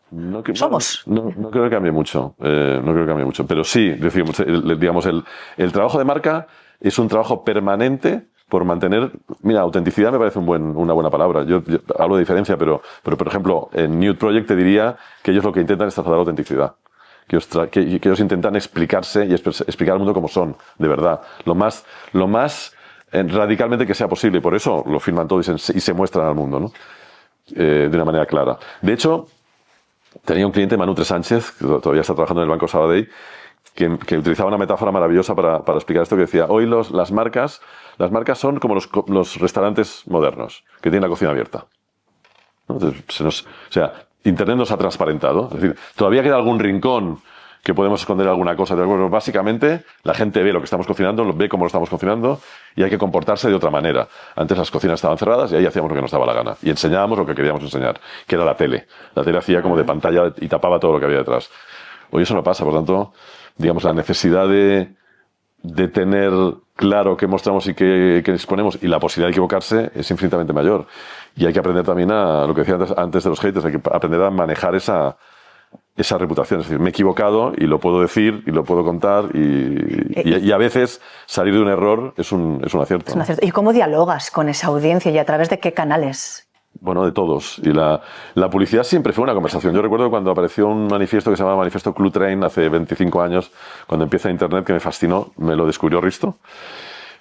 No, somos. No creo que cambie mucho. No creo que cambie mucho. Pero sí, digamos, el trabajo de marca es un trabajo permanente por mantener... Mira, autenticidad me parece una buena palabra. Yo hablo de diferencia, pero por ejemplo, en Nude Project te diría que ellos lo que intentan es trasladar autenticidad. Que ellos intentan explicarse y explicar al mundo como son, de verdad. Lo más radicalmente que sea posible. Y por eso lo firman todo y se muestran al mundo, ¿no? De una manera clara. De hecho, tenía un cliente, Manu Tres Sánchez, que todavía está trabajando en el Banco Sabadell, que utilizaba una metáfora maravillosa para explicar esto, que decía, hoy las marcas son como los restaurantes modernos, que tienen la cocina abierta. ¿No? Entonces, o sea, Internet nos ha transparentado. Es decir, todavía queda algún rincón que podemos esconder alguna cosa. Pero básicamente, la gente ve lo que estamos cocinando, ve cómo lo estamos cocinando y hay que comportarse de otra manera. Antes las cocinas estaban cerradas y ahí hacíamos lo que nos daba la gana. Y enseñábamos lo que queríamos enseñar, que era la tele. La tele hacía como de pantalla y tapaba todo lo que había detrás. Hoy eso no pasa, por tanto, digamos, la necesidad de tener claro qué mostramos y qué exponemos y la posibilidad de equivocarse es infinitamente mayor. Y hay que aprender también a, lo que decía antes de los haters, hay que aprender a manejar esa reputación. Es decir, me he equivocado y lo puedo decir y lo puedo contar y a veces salir de un error es un acierto. Es un acierto. ¿Y cómo dialogas con esa audiencia y a través de qué canales? Bueno, de todos. Y la publicidad siempre fue una conversación. Yo recuerdo cuando apareció un manifiesto que se llamaba Manifiesto Cluetrain hace 25 años, cuando empieza Internet, que me fascinó, me lo descubrió Risto.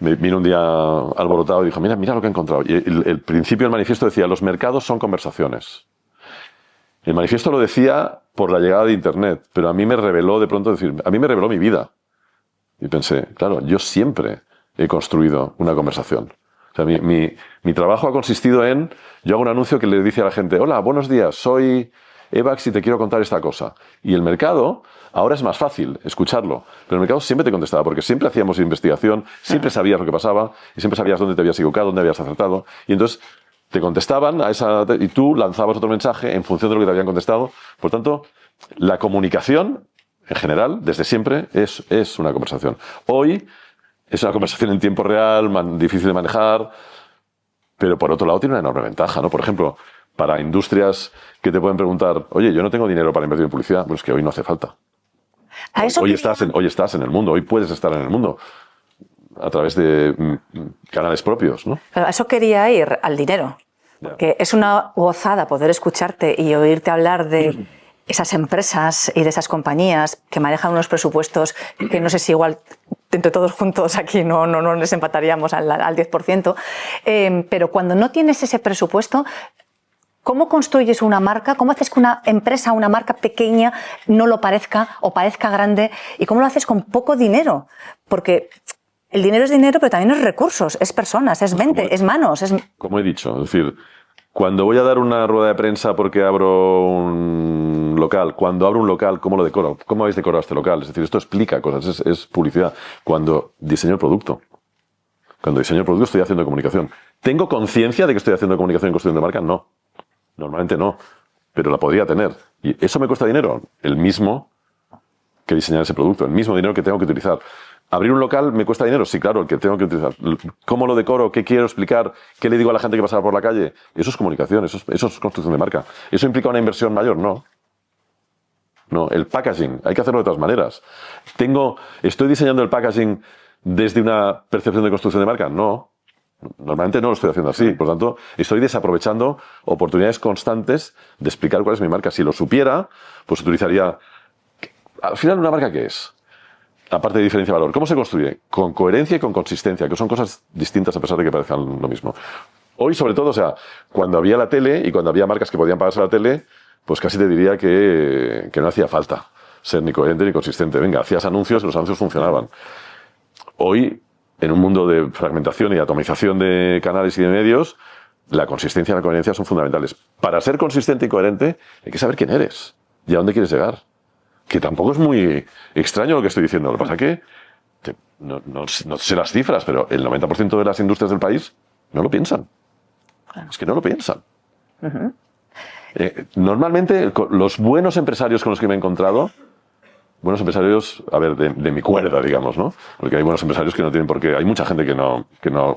Me vino un día alborotado y dijo, mira lo que he encontrado. Y el principio del manifiesto decía, los mercados son conversaciones. El manifiesto lo decía por la llegada de Internet, pero a mí me reveló a mí me reveló mi vida. Y pensé, claro, yo siempre he construido una conversación. O sea, mi trabajo ha consistido en, yo hago un anuncio que le dice a la gente, hola, buenos días, soy Evax y te quiero contar esta cosa. Y el mercado, ahora es más fácil escucharlo, pero el mercado siempre te contestaba, porque siempre hacíamos investigación, siempre sabías lo que pasaba, y siempre sabías dónde te habías equivocado, dónde habías acertado, y entonces te contestaban y tú lanzabas otro mensaje en función de lo que te habían contestado. Por tanto, la comunicación, en general, desde siempre, es una conversación. Hoy es una conversación en tiempo real, difícil de manejar, pero por otro lado tiene una enorme ventaja, ¿no? Por ejemplo, para industrias que te pueden preguntar, oye, yo no tengo dinero para invertir en publicidad, pues que hoy no hace falta. Hoy estás en el mundo, hoy puedes estar en el mundo a través de canales propios, ¿no? Pero a eso quería ir, al dinero. Porque es una gozada poder escucharte y oírte hablar de esas empresas y de esas compañías que manejan unos presupuestos que no sé si igual entre todos juntos aquí no les empataríamos al 10%, pero cuando no tienes ese presupuesto, ¿cómo construyes una marca? ¿Cómo haces que una empresa, una marca pequeña no lo parezca o parezca grande? ¿Y cómo lo haces con poco dinero? Porque el dinero es dinero, pero también es recursos, es personas, es mente, es manos. Como he dicho, es decir, cuando voy a dar una rueda de prensa porque abro un local, cuando abro un local, ¿cómo lo decoro? ¿Cómo habéis decorado este local? Es decir, esto explica cosas, es publicidad. Cuando diseño el producto estoy haciendo comunicación. ¿Tengo conciencia de que estoy haciendo comunicación en construcción de marca? No. Normalmente no, pero la podría tener. ¿Y eso me cuesta dinero? El mismo que diseñar ese producto, el mismo dinero que tengo que utilizar. ¿Abrir un local me cuesta dinero? Sí, claro, el que tengo que utilizar. ¿Cómo lo decoro? ¿Qué quiero explicar? ¿Qué le digo a la gente que pasa por la calle? Eso es comunicación, eso es construcción de marca. ¿Eso implica una inversión mayor? No. No, el packaging, hay que hacerlo de todas maneras. ¿Estoy diseñando el packaging desde una percepción de construcción de marca? No. Normalmente no lo estoy haciendo así. Por lo tanto, estoy desaprovechando oportunidades constantes de explicar cuál es mi marca. Si lo supiera, pues utilizaría... Al final, ¿una marca qué es? Aparte de diferencia de valor. ¿Cómo se construye? Con coherencia y con consistencia, que son cosas distintas a pesar de que parezcan lo mismo. Hoy, sobre todo, o sea, cuando había la tele y cuando había marcas que podían pagarse la tele, pues casi te diría que no hacía falta ser ni coherente ni consistente. Venga, hacías anuncios y los anuncios funcionaban. Hoy, en un mundo de fragmentación y atomización de canales y de medios, la consistencia y la coherencia son fundamentales. Para ser consistente y coherente hay que saber quién eres y a dónde quieres llegar. que tampoco es muy extraño lo que estoy diciendo. Lo que pasa es que no sé las cifras, pero el 90% de las industrias del país no lo piensan. Claro. Es que no lo piensan. Normalmente, los buenos empresarios con los que me he encontrado, buenos empresarios, a ver, de mi cuerda, digamos, ¿no? Porque hay buenos empresarios que no tienen por qué. Hay mucha gente que no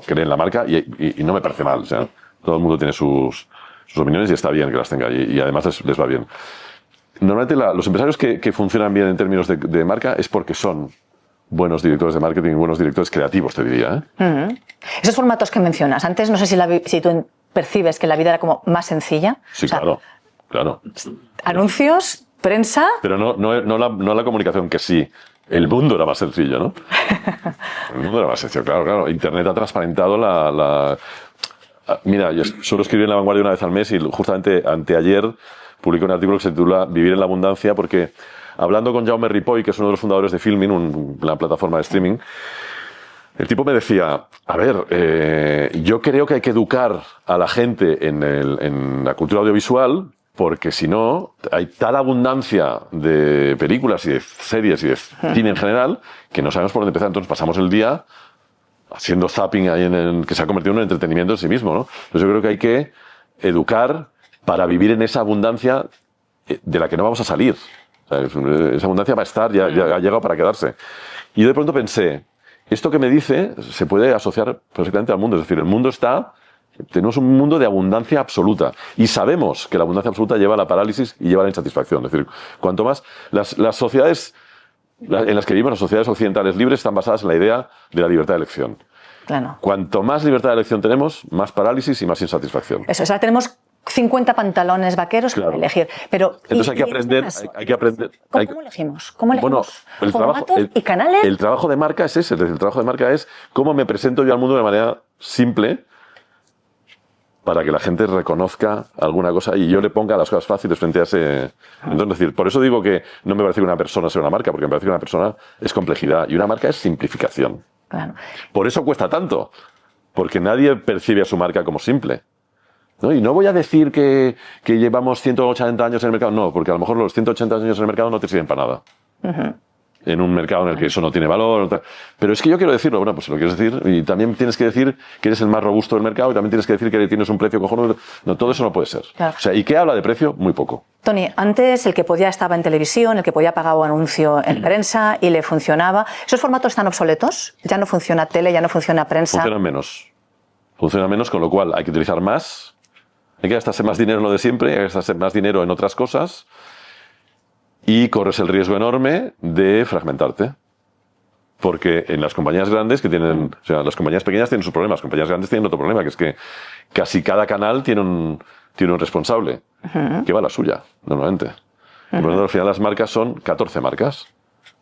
cree en la marca y no me parece mal. O sea, todo el mundo tiene sus opiniones y está bien que las tenga y además les va bien. Normalmente los empresarios que funcionan bien en términos de marca es porque son buenos directores de marketing y buenos directores creativos, te diría. Esos formatos que mencionas, antes no sé si tú percibes que la vida era como más sencilla. Sí, o sea, claro. Anuncios, prensa... Pero no la comunicación, que sí. El mundo era más sencillo, ¿no? El mundo era más sencillo, claro. Internet ha transparentado Mira, yo suelo escribir en La Vanguardia una vez al mes y justamente anteayer publiqué un artículo que se titula Vivir en la abundancia, porque hablando con Jaume Ripoll, que es uno de los fundadores de Filmin, una plataforma de streaming, el tipo me decía, a ver, yo creo que hay que educar a la gente en la cultura audiovisual, porque si no, hay tal abundancia de películas y de series y de cine en general que no sabemos por dónde empezar. Entonces pasamos el día haciendo zapping ahí que se ha convertido en un entretenimiento en sí mismo, ¿no? Entonces yo creo que hay que educar para vivir en esa abundancia de la que no vamos a salir. O sea, esa abundancia va a estar, ya ha llegado para quedarse. Y yo de pronto pensé, esto que me dice se puede asociar perfectamente al mundo. Es decir, tenemos un mundo de abundancia absoluta. Y sabemos que la abundancia absoluta lleva a la parálisis y lleva a la insatisfacción. Es decir, cuanto más las sociedades en las que vivimos, las sociedades occidentales libres, están basadas en la idea de la libertad de elección. Claro. Cuanto más libertad de elección tenemos, más parálisis y más insatisfacción. Eso, o sea, tenemos 50 pantalones vaqueros para elegir. Pero, entonces hay que aprender. ¿Cómo elegimos? ¿Cómo elegimos? Bueno, ¿Formatos y canales? El trabajo de marca es ese. El trabajo de marca es cómo me presento yo al mundo de manera simple para que la gente reconozca alguna cosa y yo le ponga las cosas fáciles frente a ese... Entonces, es decir, por eso digo que no me parece que una persona sea una marca, porque me parece que una persona es complejidad y una marca es simplificación. Claro. Por eso cuesta tanto, porque nadie percibe a su marca como simple. ¿No? Y no voy a decir que llevamos 180 años en el mercado, no, porque a lo mejor los 180 años en el mercado no te sirven para nada. En un mercado en el que eso no tiene valor. Pero es que yo quiero decirlo, bueno, pues lo quieres decir, y también tienes que decir que eres el más robusto del mercado, y también tienes que decir que tienes un precio cojonudo. No, todo eso no puede ser. Claro. O sea, ¿y qué habla de precio? Muy poco. Tony, antes el que podía estaba en televisión, el que podía pagar un anuncio en prensa y le funcionaba. ¿Esos formatos están obsoletos? ¿Ya no funciona tele, ya no funciona prensa? Funcionan menos, con lo cual hay que utilizar más, hay que gastarse más dinero en lo de siempre, hay que gastarse más dinero en otras cosas y corres el riesgo enorme de fragmentarte. Porque en las compañías grandes que tienen... O sea, las compañías pequeñas tienen sus problemas, las compañías grandes tienen otro problema, que es que casi cada canal tiene un responsable, que va a la suya, normalmente. Y por lo tanto, al final las marcas son 14 marcas.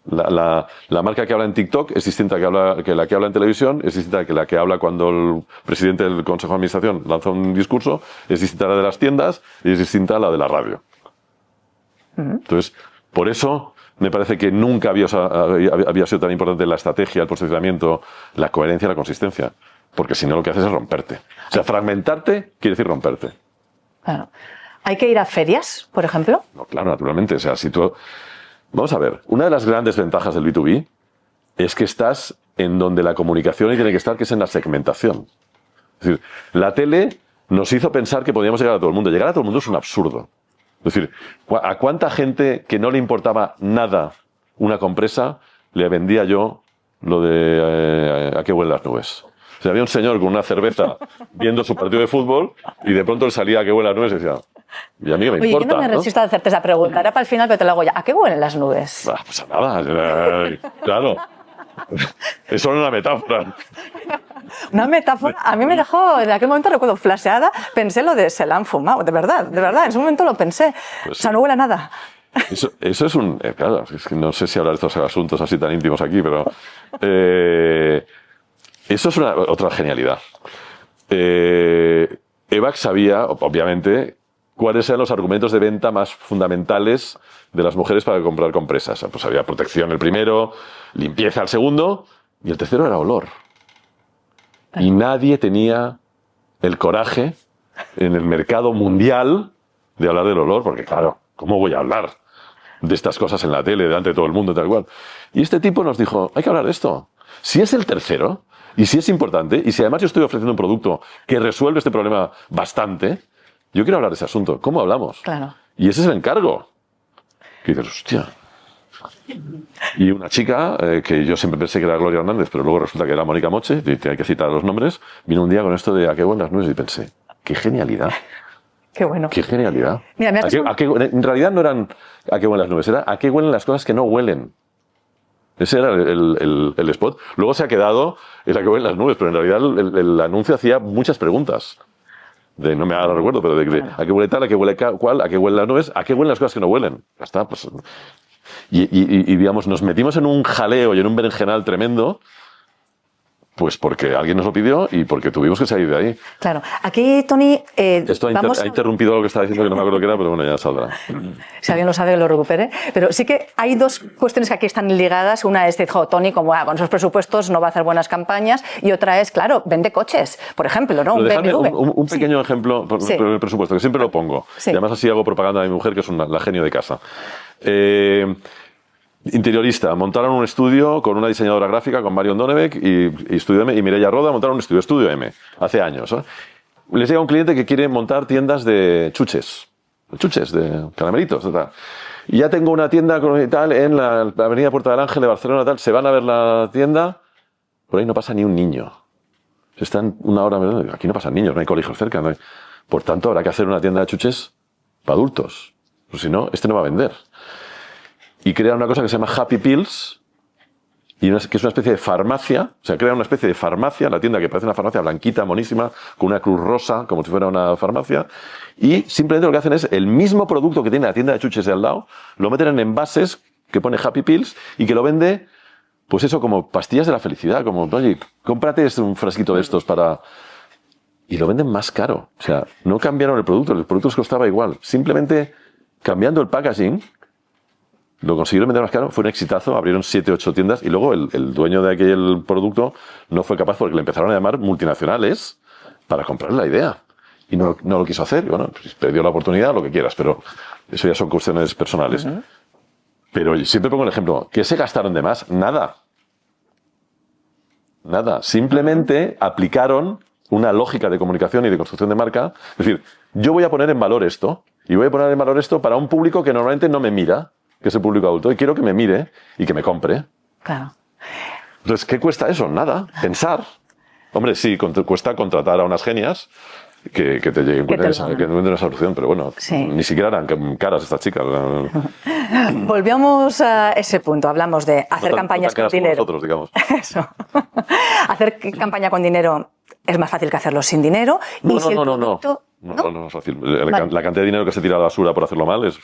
La marca que habla en TikTok es distinta que la que habla en televisión, es distinta que la que habla cuando el presidente del Consejo de Administración lanza un discurso, es distinta a la de las tiendas y es distinta a la de la radio. Entonces, por eso me parece que nunca había sido tan importante la estrategia, el posicionamiento, la coherencia y la consistencia. Porque si no, lo que haces es romperte. O sea, fragmentarte quiere decir romperte. Claro. ¿Hay que ir a ferias, por ejemplo? No, claro, naturalmente. O sea, si tú... Vamos a ver, una de las grandes ventajas del B2B es que estás en donde la comunicación tiene que estar, que es en la segmentación. Es decir, la tele nos hizo pensar que podíamos llegar a todo el mundo. Llegar a todo el mundo es un absurdo. Es decir, ¿a cuánta gente que no le importaba nada una compresa le vendía yo lo de a qué huelen las nubes? O sea, había un señor con una cerveza viendo su partido de fútbol y de pronto él salía a qué huelen las nubes y decía, y a mí me importa. Oye, yo no me resisto a hacerte esa pregunta. Era para el final, pero te la hago ya. ¿A qué huelen las nubes? Pues a nada. Claro. Es solo una metáfora. Una metáfora. A mí me dejó, en aquel momento recuerdo, flasheada, pensé lo de se la han fumado. De verdad, en ese momento lo pensé. Pues o sea, no huele a nada. Eso es un... claro, es que no sé si hablar de estos asuntos así tan íntimos aquí, pero... eso es otra genialidad. EVAC sabía, obviamente, cuáles eran los argumentos de venta más fundamentales de las mujeres para comprar compresas. Pues había protección el primero, limpieza el segundo, y el tercero era olor. Y nadie tenía el coraje en el mercado mundial de hablar del olor, porque claro, ¿cómo voy a hablar de estas cosas en la tele, delante de todo el mundo, tal cual. Y este tipo nos dijo, hay que hablar de esto. Si es el tercero, y si es importante, y si además yo estoy ofreciendo un producto que resuelve este problema bastante, yo quiero hablar de ese asunto. ¿Cómo hablamos? Claro. Y ese es el encargo. Y dices, hostia. Y una chica, que yo siempre pensé que era Gloria Hernández, pero luego resulta que era Mónica Moche, y hay que citar los nombres, vino un día con esto de a qué huelen las nubes y pensé, qué genialidad. Qué bueno. Qué genialidad. Mira, en realidad no eran a qué huelen las nubes, era a qué huelen las cosas que no huelen. Ese era el spot. Luego se ha quedado en a qué huelen las nubes, pero en realidad el anuncio hacía muchas preguntas. No me haga recuerdo, pero de a qué huele tal, a qué huele cual, a qué huelen las nubes, a qué huelen las cosas que no huelen. Ya está, pues... Y digamos, nos metimos en un jaleo y en un berenjenal tremendo, pues porque alguien nos lo pidió y porque tuvimos que salir de ahí. Claro. Aquí, Toni, Esto ha interrumpido lo que estaba diciendo, que no me acuerdo qué era, pero bueno, ya saldrá. Si alguien lo sabe, que lo recupere. Pero sí que hay dos cuestiones que aquí están ligadas. Una es que Toni, como con esos presupuestos no va a hacer buenas campañas, y otra es, claro, vende coches, por ejemplo, ¿no? Un BMW. Un pequeño ejemplo por el presupuesto, que siempre lo pongo. Sí. Y además así hago propaganda a mi mujer, que es la genio de casa. Interiorista, montaron un estudio con una diseñadora gráfica, con Marion Donebeck y Estudio M, y Mireia Roda montaron un Estudio M, hace años. Les llega un cliente que quiere montar tiendas de chuches, de caramelitos, tal. Y ya tengo una tienda y tal en la avenida Puerta del Ángel de Barcelona, tal. Se van a ver la tienda, por ahí no pasa ni un niño. Están una hora, aquí no pasan niños, no hay colegios cerca. No hay. Por tanto, habrá que hacer una tienda de chuches para adultos. Pues si no, este no va a vender. Y crean una cosa que se llama Happy Pills, que es una especie de farmacia. O sea, crean una especie de farmacia, la tienda que parece una farmacia blanquita, monísima, con una cruz rosa, como si fuera una farmacia. Y simplemente lo que hacen es el mismo producto que tiene la tienda de chuches de al lado, lo meten en envases que pone Happy Pills y que lo vende, pues eso, como pastillas de la felicidad. Como, oye, cómprate un frasquito de estos para... Y lo venden más caro. O sea, no cambiaron el producto les costaba igual. Simplemente cambiando el packaging, lo consiguieron vender más caro, fue un exitazo, abrieron 7 o 8 tiendas y luego el dueño de aquel producto no fue capaz porque le empezaron a llamar multinacionales para comprar la idea. Y no lo quiso hacer. Y bueno, pues perdió la oportunidad, lo que quieras, pero eso ya son cuestiones personales. Uh-huh. Pero siempre pongo el ejemplo, ¿qué se gastaron de más? Nada. Nada. Simplemente aplicaron una lógica de comunicación y de construcción de marca. Es decir, yo voy a poner en valor esto, y voy a poner en valor esto para un público que normalmente no me mira, que es el público adulto, y quiero que me mire y que me compre. Claro. Entonces, ¿qué cuesta eso? Nada. Pensar. Hombre, sí, cuesta contratar a unas genias que te lleguen que venden una solución, pero bueno, sí. Ni siquiera eran caras estas chicas. Volvíamos a ese punto. Hablamos de hacer campañas con dinero. Nosotros, digamos. Eso. Hacer campaña con dinero es más fácil que hacerlo sin dinero. No es fácil. La cantidad de dinero que se tira a la basura por hacerlo mal es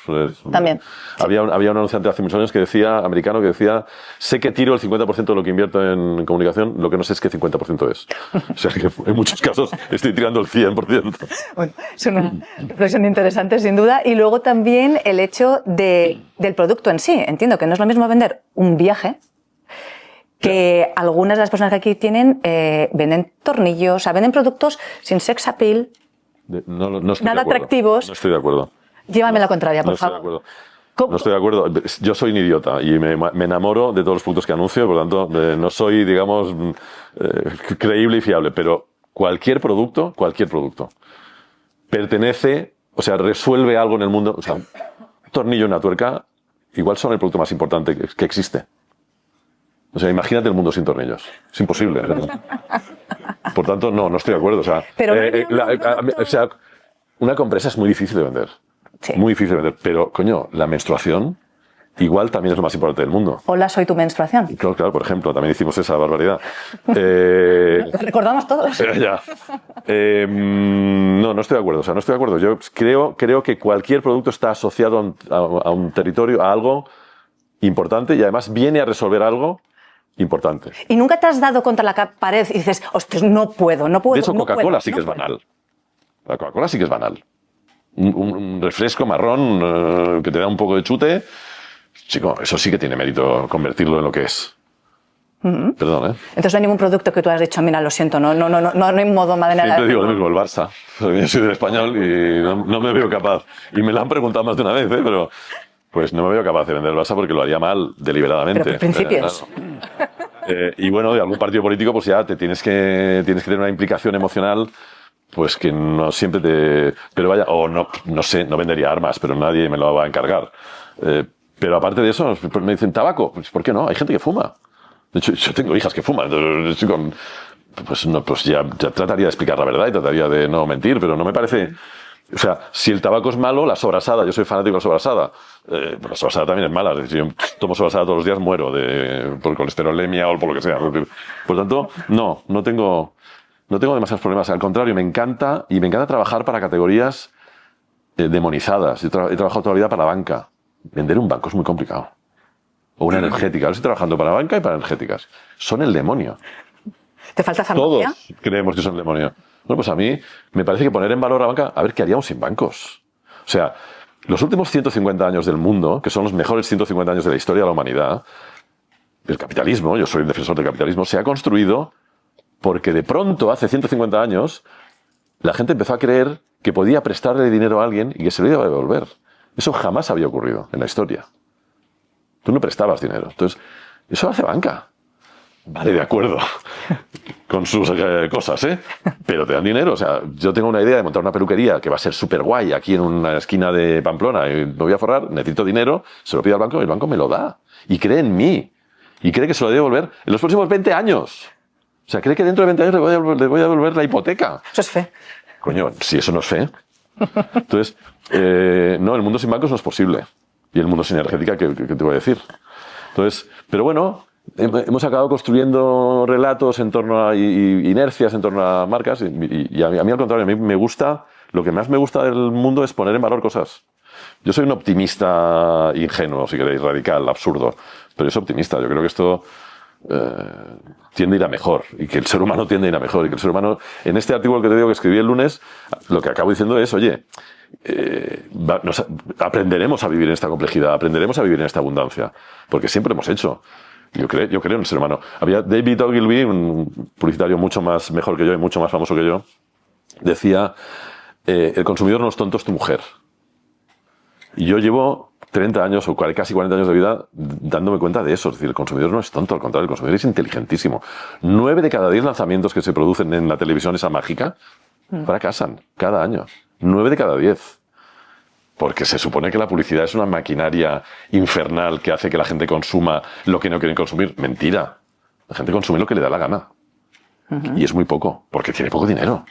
también. Había un anunciante hace muchos años americano que decía, sé que tiro el 50% de lo que invierto en comunicación, lo que no sé es qué 50% es. O sea que en muchos casos estoy tirando el 100%. Bueno, es una reflexión interesante sin duda. Y luego también el hecho del producto en sí. Entiendo que no es lo mismo vender un viaje, que algunas de las personas que aquí tienen venden tornillos, o sea, venden productos sin sex appeal, no estoy nada atractivos. No estoy de acuerdo. Llévame la contraria, por favor. No estoy de acuerdo. Yo soy un idiota y me enamoro de todos los productos que anuncio, por lo tanto, no soy, digamos, creíble y fiable, pero cualquier producto pertenece, o sea, resuelve algo en el mundo. O sea, un tornillo y una tuerca igual son el producto más importante que existe. O sea, imagínate el mundo sin tornillos. Es imposible. Por tanto, no estoy de acuerdo. O sea, una compresa es muy difícil de vender. Sí. Muy difícil de vender. Pero, coño, la menstruación igual también es lo más importante del mundo. Hola, soy tu menstruación. Claro, por ejemplo, también hicimos esa barbaridad. Lo recordamos todos. Ya. No estoy de acuerdo. O sea, no estoy de acuerdo. Yo creo que cualquier producto está asociado a un territorio, a algo importante y además viene a resolver algo importante. ¿Y nunca te has dado contra la pared y dices, ostras, no puedo? De hecho, Coca-Cola sí que es banal. La Coca-Cola sí que es banal. Un refresco marrón que te da un poco de chute, chico, eso sí que tiene mérito convertirlo en lo que es. Uh-huh. Perdón, ¿eh? Entonces no hay ningún producto que tú has dicho, mira, lo siento, no hay modo más de nada. Siempre digo lo mismo, el Barça. Yo soy del Español y no me veo capaz. Y me lo han preguntado más de una vez, pero Pues no me veo capaz de vender el Barça porque lo haría mal, deliberadamente. Pero por principios. Y bueno, de algún partido político, pues ya tienes que tener una implicación emocional, pues que no siempre te... Pero vaya, o no sé, no vendería armas, pero nadie me lo va a encargar. Pero aparte de eso, me dicen tabaco. Pues ¿por qué no? Hay gente que fuma. De hecho, yo tengo hijas que fuman. Pues ya trataría de explicar la verdad y trataría de no mentir, pero no me parece... O sea, si el tabaco es malo, la sobrasada, yo soy fanático de la sobrasada. La sobrasada también es mala. Es decir, yo tomo sobrasada todos los días, muero por colesterolemia o por lo que sea. Por lo tanto, no tengo demasiados problemas. Al contrario, me encanta trabajar para categorías demonizadas. He trabajado toda la vida para la banca. Vender un banco es muy complicado. O una energética. Ahora estoy trabajando para banca y para energéticas. Son el demonio. ¿Te falta farmacia? Todos creemos que son el demonio. Bueno, pues a mí me parece que poner en valor la banca... A ver, ¿qué haríamos sin bancos? O sea, los últimos 150 años del mundo, que son los mejores 150 años de la historia de la humanidad, el capitalismo, yo soy un defensor del capitalismo, se ha construido porque de pronto, hace 150 años, la gente empezó a creer que podía prestarle dinero a alguien y que se lo iba a devolver. Eso jamás había ocurrido en la historia. Tú no prestabas dinero. Entonces, eso hace banca. Vale, de acuerdo. Con sus cosas, ¿eh? Pero te dan dinero. O sea, yo tengo una idea de montar una peluquería que va a ser súper guay aquí en una esquina de Pamplona y me voy a forrar, necesito dinero, se lo pido al banco y el banco me lo da. Y cree en mí. Y cree que se lo debe devolver en los próximos 20 años. O sea, cree que dentro de 20 años le voy a devolver la hipoteca. Eso es fe. Coño, si eso no es fe. Entonces, no, el mundo sin bancos no es posible. Y el mundo sin energética, ¿qué te voy a decir? Entonces, pero bueno... Hemos acabado construyendo relatos en torno a inercias, en torno a marcas y a mí al contrario, a mí me gusta, lo que más me gusta del mundo es poner en valor cosas. Yo soy un optimista ingenuo, si queréis, radical, absurdo, pero es optimista. Yo creo que esto tiende a ir a mejor y que el ser humano tiende a ir a mejor y que el ser humano, en este artículo que te digo que escribí el lunes, lo que acabo diciendo es, oye, aprenderemos a vivir en esta complejidad, aprenderemos a vivir en esta abundancia, porque siempre hemos hecho. Yo creo en el ser humano. Había David Ogilvy, un publicitario mucho más mejor que yo y mucho más famoso que yo, decía, el consumidor no es tonto, es tu mujer. Y yo llevo 30 años o casi 40 años de vida dándome cuenta de eso. Es decir, el consumidor no es tonto, al contrario, el consumidor es inteligentísimo. 9 de cada 10 lanzamientos que se producen en la televisión esa mágica fracasan cada año. 9 de cada 10. Porque se supone que la publicidad es una maquinaria infernal que hace que la gente consuma lo que no quieren consumir. Mentira. La gente consume lo que le da la gana. Y es muy poco, porque tiene poco dinero.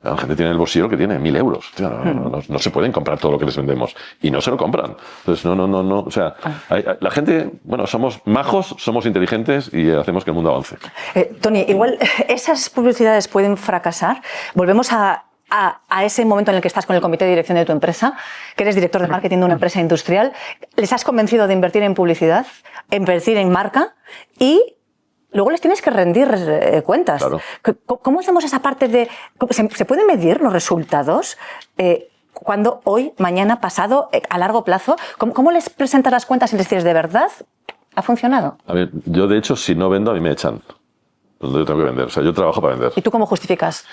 La gente tiene en el bolsillo lo que tiene, 1.000 euros. Tío, no se pueden comprar todo lo que les vendemos. Y no se lo compran. Entonces, no. O sea, la gente, bueno, somos majos, somos inteligentes y hacemos que el mundo avance. Tony, igual esas publicidades pueden fracasar. Volvemos a ese momento en el que estás con el comité de dirección de tu empresa, que eres director de marketing de una empresa industrial, les has convencido de invertir en publicidad, invertir en marca y luego les tienes que rendir cuentas. Claro. ¿Cómo hacemos esa parte de... ¿Se pueden medir los resultados? Cuando hoy, mañana, pasado, a largo plazo, ¿cómo les presentas las cuentas y les dices, ¿de verdad ha funcionado? A ver, yo de hecho, si no vendo, a mí me echan. Donde yo tengo que vender. O sea, yo trabajo para vender. ¿Y tú cómo justificas?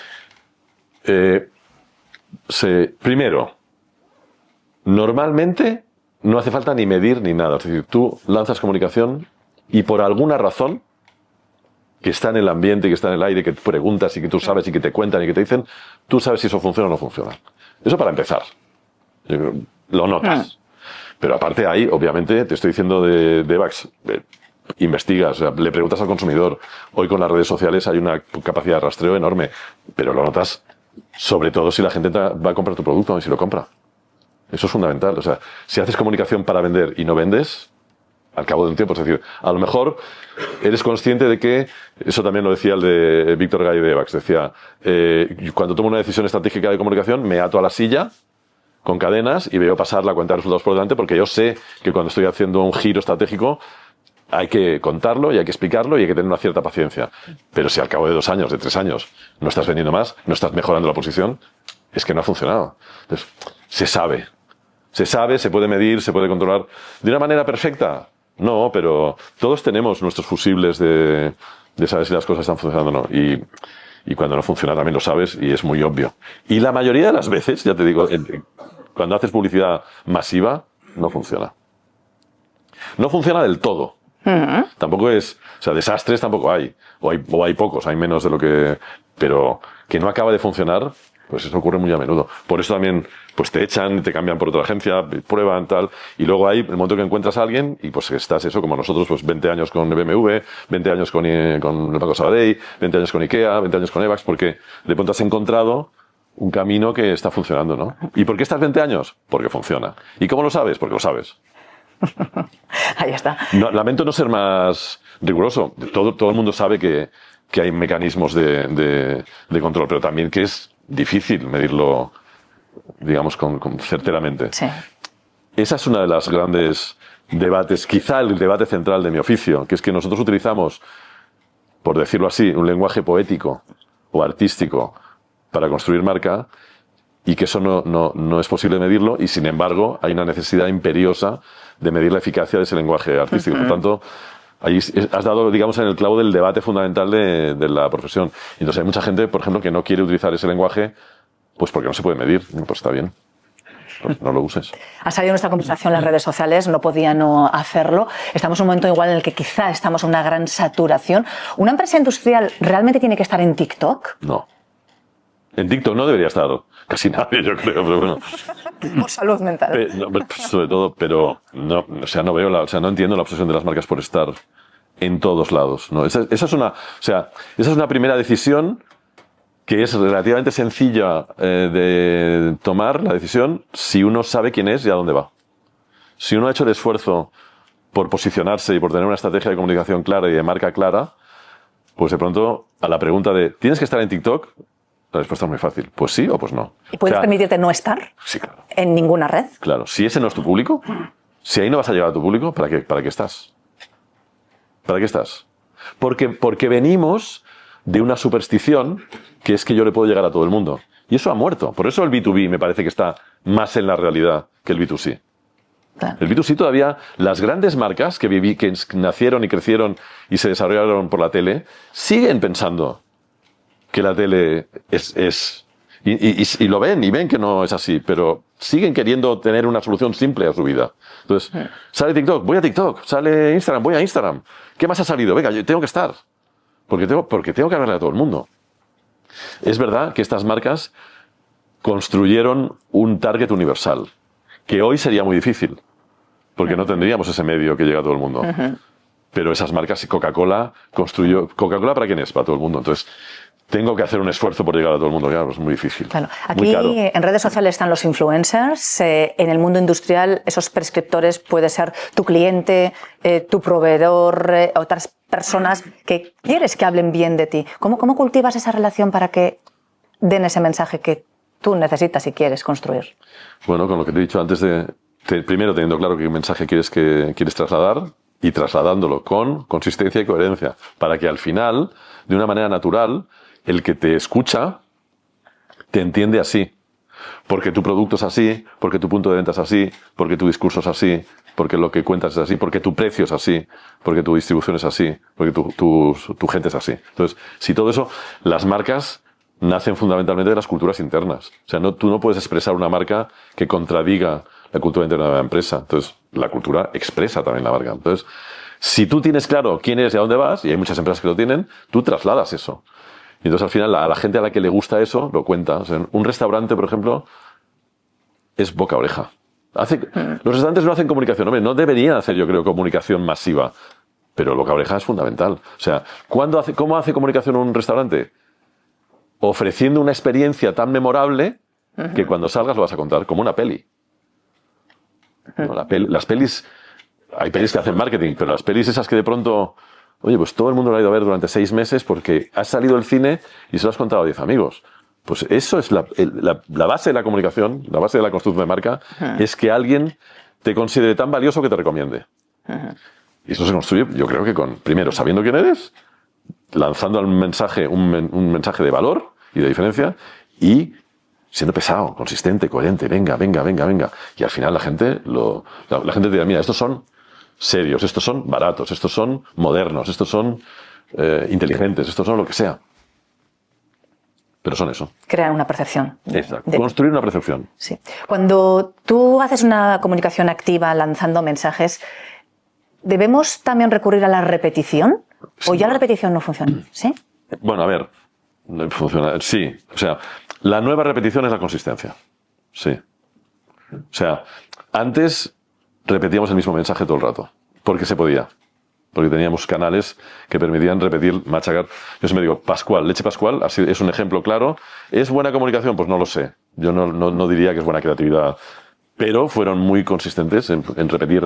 Primero, normalmente no hace falta ni medir ni nada. Es decir, tú lanzas comunicación y por alguna razón que está en el ambiente, que está en el aire, que preguntas y que tú sabes y que te cuentan y que te dicen, tú sabes si eso funciona o no funciona. Eso para empezar. Lo notas. Pero aparte ahí, obviamente, te estoy diciendo de Evax, investigas, o sea, le preguntas al consumidor. Hoy con las redes sociales hay una capacidad de rastreo enorme, pero lo notas sobre todo si la gente va a comprar tu producto y si lo compra. Eso es fundamental. O sea, si haces comunicación para vender y no vendes, al cabo de un tiempo, es decir, a lo mejor eres consciente de que, eso también lo decía el de Víctor Gay de Evax, decía, cuando tomo una decisión estratégica de comunicación, me ato a la silla con cadenas y veo pasar la cuenta de resultados por delante porque yo sé que cuando estoy haciendo un giro estratégico hay que contarlo y hay que explicarlo y hay que tener una cierta paciencia. Pero si al cabo de 2 años, de 3 años, no estás vendiendo más, no estás mejorando la posición, es que no ha funcionado. Entonces, se sabe, se puede medir, se puede controlar. ¿De una manera perfecta? No, pero todos tenemos nuestros fusibles de saber si las cosas están funcionando o no. Y cuando no funciona también lo sabes y es muy obvio. Y la mayoría de las veces, ya te digo, cuando haces publicidad masiva, no funciona. No funciona del todo. Tampoco es... O sea, desastres tampoco hay. O hay pocos, hay menos de lo que... Pero que no acaba de funcionar, pues eso ocurre muy a menudo. Por eso también pues te echan, te cambian por otra agencia, prueban, tal. Y luego hay el momento que encuentras a alguien y pues estás eso, como nosotros, pues 20 años con BMW, 20 años con el Banco Sabadell, 20 años con IKEA, 20 años con EVAX, porque de pronto has encontrado un camino que está funcionando, ¿no? ¿Y por qué estás 20 años? Porque funciona. ¿Y cómo lo sabes? Porque lo sabes. Ahí está. No, lamento no ser más riguroso. Todo el mundo sabe que hay mecanismos de control, pero también que es difícil medirlo, digamos, con certeramente. Sí. Esa es una de las grandes debates, quizá el debate central de mi oficio, que es que nosotros utilizamos, por decirlo así, un lenguaje poético o artístico para construir marca, y que eso no es posible medirlo, y sin embargo hay una necesidad imperiosa de medir la eficacia de ese lenguaje artístico. Por tanto, ahí has dado, digamos, en el clavo del debate fundamental de la profesión. Y entonces hay mucha gente, por ejemplo, que no quiere utilizar ese lenguaje, pues porque no se puede medir. Pues está bien, pues no lo uses. Ha salido nuestra conversación en las redes sociales, no podía no hacerlo. Estamos en un momento igual en el que quizá estamos en una gran saturación. ¿Una empresa industrial realmente tiene que estar en TikTok? No. En TikTok no debería estar casi nadie, yo creo, pero bueno. Por salud mental. Sobre todo, pero no, o sea, no entiendo la obsesión de las marcas por estar en todos lados. ¿No? Esa es una primera decisión que es relativamente sencilla de tomar, la decisión, si uno sabe quién es y a dónde va. Si uno ha hecho el esfuerzo por posicionarse y por tener una estrategia de comunicación clara y de marca clara, pues de pronto a la pregunta de ¿tienes que estar en TikTok? La respuesta es muy fácil. Pues sí o pues no. ¿Y puedes permitirte no estar? Sí, claro. ¿En ninguna red? Claro. Si ese no es tu público, si ahí no vas a llegar a tu público, ¿para qué estás? ¿Para qué estás? Porque venimos de una superstición que es que yo le puedo llegar a todo el mundo. Y eso ha muerto. Por eso el B2B me parece que está más en la realidad que el B2C. Claro. El B2C todavía, las grandes marcas que nacieron y crecieron y se desarrollaron por la tele, siguen pensando que la tele y lo ven y ven que no es así, pero siguen queriendo tener una solución simple a su vida. Entonces, sale TikTok, voy a TikTok, sale Instagram, voy a Instagram. ¿Qué más ha salido? Venga, yo tengo que estar, porque tengo que hablarle a todo el mundo. Es verdad que estas marcas construyeron un target universal, que hoy sería muy difícil, porque no tendríamos ese medio que llega a todo el mundo. Pero esas marcas, Coca-Cola construyó... ¿Coca-Cola para quién es? Para todo el mundo. Entonces, tengo que hacer un esfuerzo por llegar a todo el mundo. Claro, es muy difícil. Claro. Aquí en redes sociales están los influencers. En el mundo industrial, esos prescriptores puede ser tu cliente, tu proveedor, otras personas que quieres que hablen bien de ti. ¿Cómo cultivas esa relación para que den ese mensaje que tú necesitas y quieres construir? Bueno, con lo que te he dicho antes primero teniendo claro qué mensaje quieres trasladar y trasladándolo con consistencia y coherencia para que al final, de una manera natural, el que te escucha te entiende así. Porque tu producto es así, porque tu punto de venta es así, porque tu discurso es así, porque lo que cuentas es así, porque tu precio es así, porque tu distribución es así, porque tu gente es así. Entonces, si todo eso, las marcas nacen fundamentalmente de las culturas internas. O sea, tú no puedes expresar una marca que contradiga la cultura interna de la empresa. Entonces, la cultura expresa también la marca. Entonces, si tú tienes claro quién eres y a dónde vas, y hay muchas empresas que lo tienen, tú trasladas eso. Y entonces, al final, a la gente a la que le gusta eso, lo cuenta. O sea, un restaurante, por ejemplo, es boca a oreja. Los restaurantes no hacen comunicación. Hombre, no deberían hacer, yo creo, comunicación masiva. Pero boca a oreja es fundamental. O sea, ¿cómo hace comunicación un restaurante? Ofreciendo una experiencia tan memorable que cuando salgas lo vas a contar, como una peli. ¿No? Las pelis, hay pelis que hacen marketing, pero las pelis esas que de pronto, oye, pues todo el mundo lo ha ido a ver durante 6 meses porque has salido del cine y se lo has contado a 10 amigos. Pues eso es la base de la comunicación, la base de la construcción de marca, es que alguien te considere tan valioso que te recomiende. Y eso se construye, yo creo que primero, sabiendo quién eres, lanzando un mensaje de valor y de diferencia, y siendo pesado, consistente, coherente, venga. Y al final la gente te dirá, mira, estos son serios, estos son baratos, estos son modernos, estos son inteligentes, estos son lo que sea. pero son eso. Crean una percepción. Exacto. Construir una percepción. Sí. Cuando tú haces una comunicación activa lanzando mensajes, ¿debemos también recurrir a la repetición? ¿O ya la repetición no funciona? ¿Sí? Bueno, a ver, funciona. Sí, o sea, la nueva repetición es la consistencia. Sí. O sea, antes repetíamos el mismo mensaje todo el rato, porque se podía. Porque teníamos canales que permitían repetir, machacar. Yo siempre digo, Pascual, leche Pascual, así es un ejemplo claro. ¿Es buena comunicación? Pues no lo sé. Yo no diría que es buena creatividad. Pero fueron muy consistentes en repetir,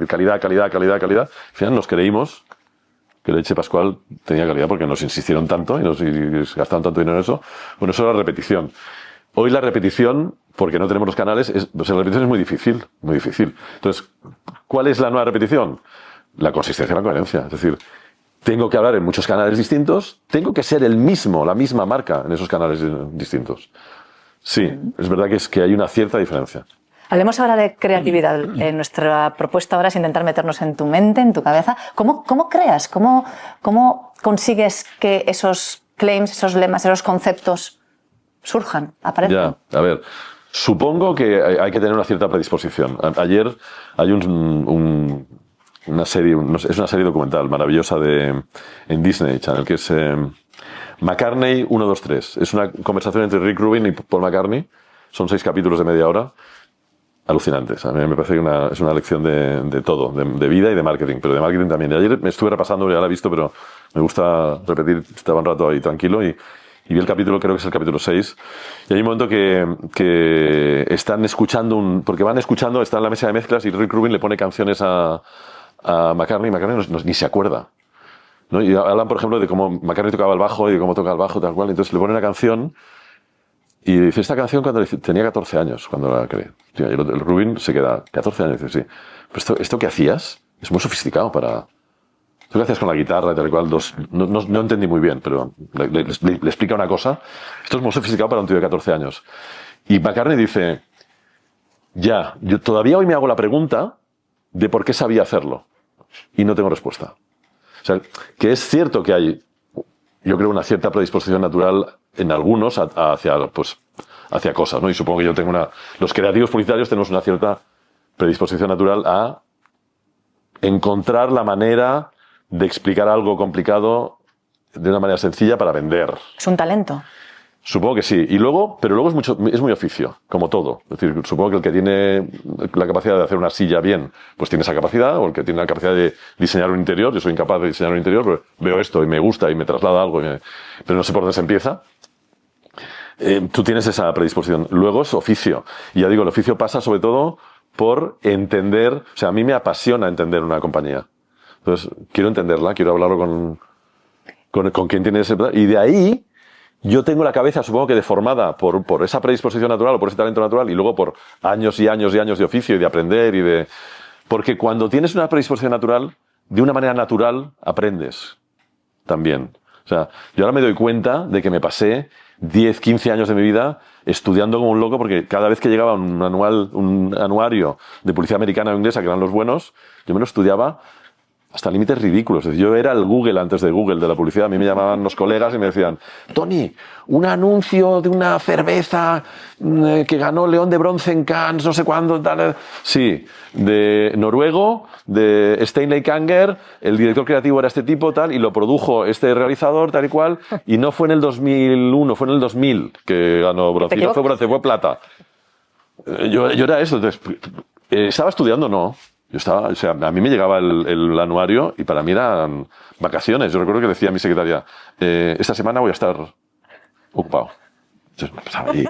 calidad. Al final nos creímos que leche Pascual tenía calidad porque nos insistieron tanto y nos gastaron tanto dinero en eso. Bueno, eso era la repetición. Hoy la repetición, porque no tenemos los canales, la repetición es muy difícil, muy difícil. Entonces, ¿cuál es la nueva repetición? La consistencia y la coherencia. Es decir, tengo que hablar en muchos canales distintos, tengo que ser el mismo, la misma marca en esos canales distintos. Sí, es verdad que hay una cierta diferencia. Hablemos ahora de creatividad. Nuestra propuesta ahora es intentar meternos en tu mente, en tu cabeza. ¿Cómo creas? ¿Cómo consigues que esos claims, esos lemas, esos conceptos surjan, aparezcan? Ya, a ver, supongo que hay que tener una cierta predisposición. Ayer hay una serie, es una serie documental maravillosa en Disney Channel, que es McCartney 1, 2, 3. Es una conversación entre Rick Rubin y Paul McCartney. Son 6 capítulos de media hora. Alucinantes. A mí me parece que es una lección de todo, de vida y de marketing, pero de marketing también. Y ayer me estuve repasando, ya la he visto, pero me gusta repetir, estaba un rato ahí tranquilo y vi el capítulo, creo que es el capítulo 6, y hay un momento que están escuchando, porque van escuchando, están en la mesa de mezclas y Rick Rubin le pone canciones a McCartney, y McCartney ni se acuerda, ¿no? Y hablan, por ejemplo, de cómo McCartney tocaba el bajo y de cómo toca el bajo, tal cual, entonces le pone una canción y dice, esta canción cuando tenía 14 años, cuando la creé. Y el Rubin se queda, 14 años, y dice, sí, pero esto que hacías es muy sofisticado para... ¿Tú qué hacías con la guitarra y tal cual? No entendí muy bien, pero le explica una cosa. Esto es muy sofisticado para un tío de 14 años. Y McCartney dice, ya, yo todavía hoy me hago la pregunta de por qué sabía hacerlo. Y no tengo respuesta. O sea, que es cierto que hay, yo creo, una cierta predisposición natural en algunos hacia cosas, ¿no? Y supongo que yo tengo los creativos publicitarios tenemos una cierta predisposición natural a encontrar la manera de explicar algo complicado de una manera sencilla para vender. Es un talento. Supongo que sí. Pero luego es muy oficio, como todo. Es decir, supongo que el que tiene la capacidad de hacer una silla bien, pues tiene esa capacidad, o el que tiene la capacidad de diseñar un interior. Yo soy incapaz de diseñar un interior, pero veo esto y me gusta y me traslada algo, pero no sé por dónde se empieza. Tú tienes esa predisposición. Luego es oficio. Y ya digo, el oficio pasa sobre todo por entender... O sea, a mí me apasiona entender una compañía. Entonces, quiero entenderla, quiero hablarlo con quien tiene ese... Y de ahí, yo tengo la cabeza, supongo que deformada por esa predisposición natural o por ese talento natural, y luego por años y años y años de oficio y de aprender Porque cuando tienes una predisposición natural, de una manera natural, aprendes también. O sea, yo ahora me doy cuenta de que me pasé 10, 15 años de mi vida estudiando como un loco, porque cada vez que llegaba un anuario de publicidad americana o inglesa, que eran los buenos, yo me lo estudiaba hasta límites ridículos. Es decir, yo era el Google antes de Google de la publicidad. A mí me llamaban los colegas y me decían, Tony, un anuncio de una cerveza que ganó León de Bronce en Cannes, no sé cuándo, tal. Sí, de noruego, de Stanley Kanger, el director creativo era este tipo, tal, y lo produjo este realizador, tal y cual, y no fue en el 2001, fue en el 2000 que ganó bronce. Y no fue bronce, fue plata. Yo era eso. Entonces, ¿estaba estudiando? No. O sea, a mí me llegaba el anuario y para mí eran vacaciones. Yo recuerdo que decía a mi secretaria, esta semana voy a estar ocupado. Entonces me pasaba ahí.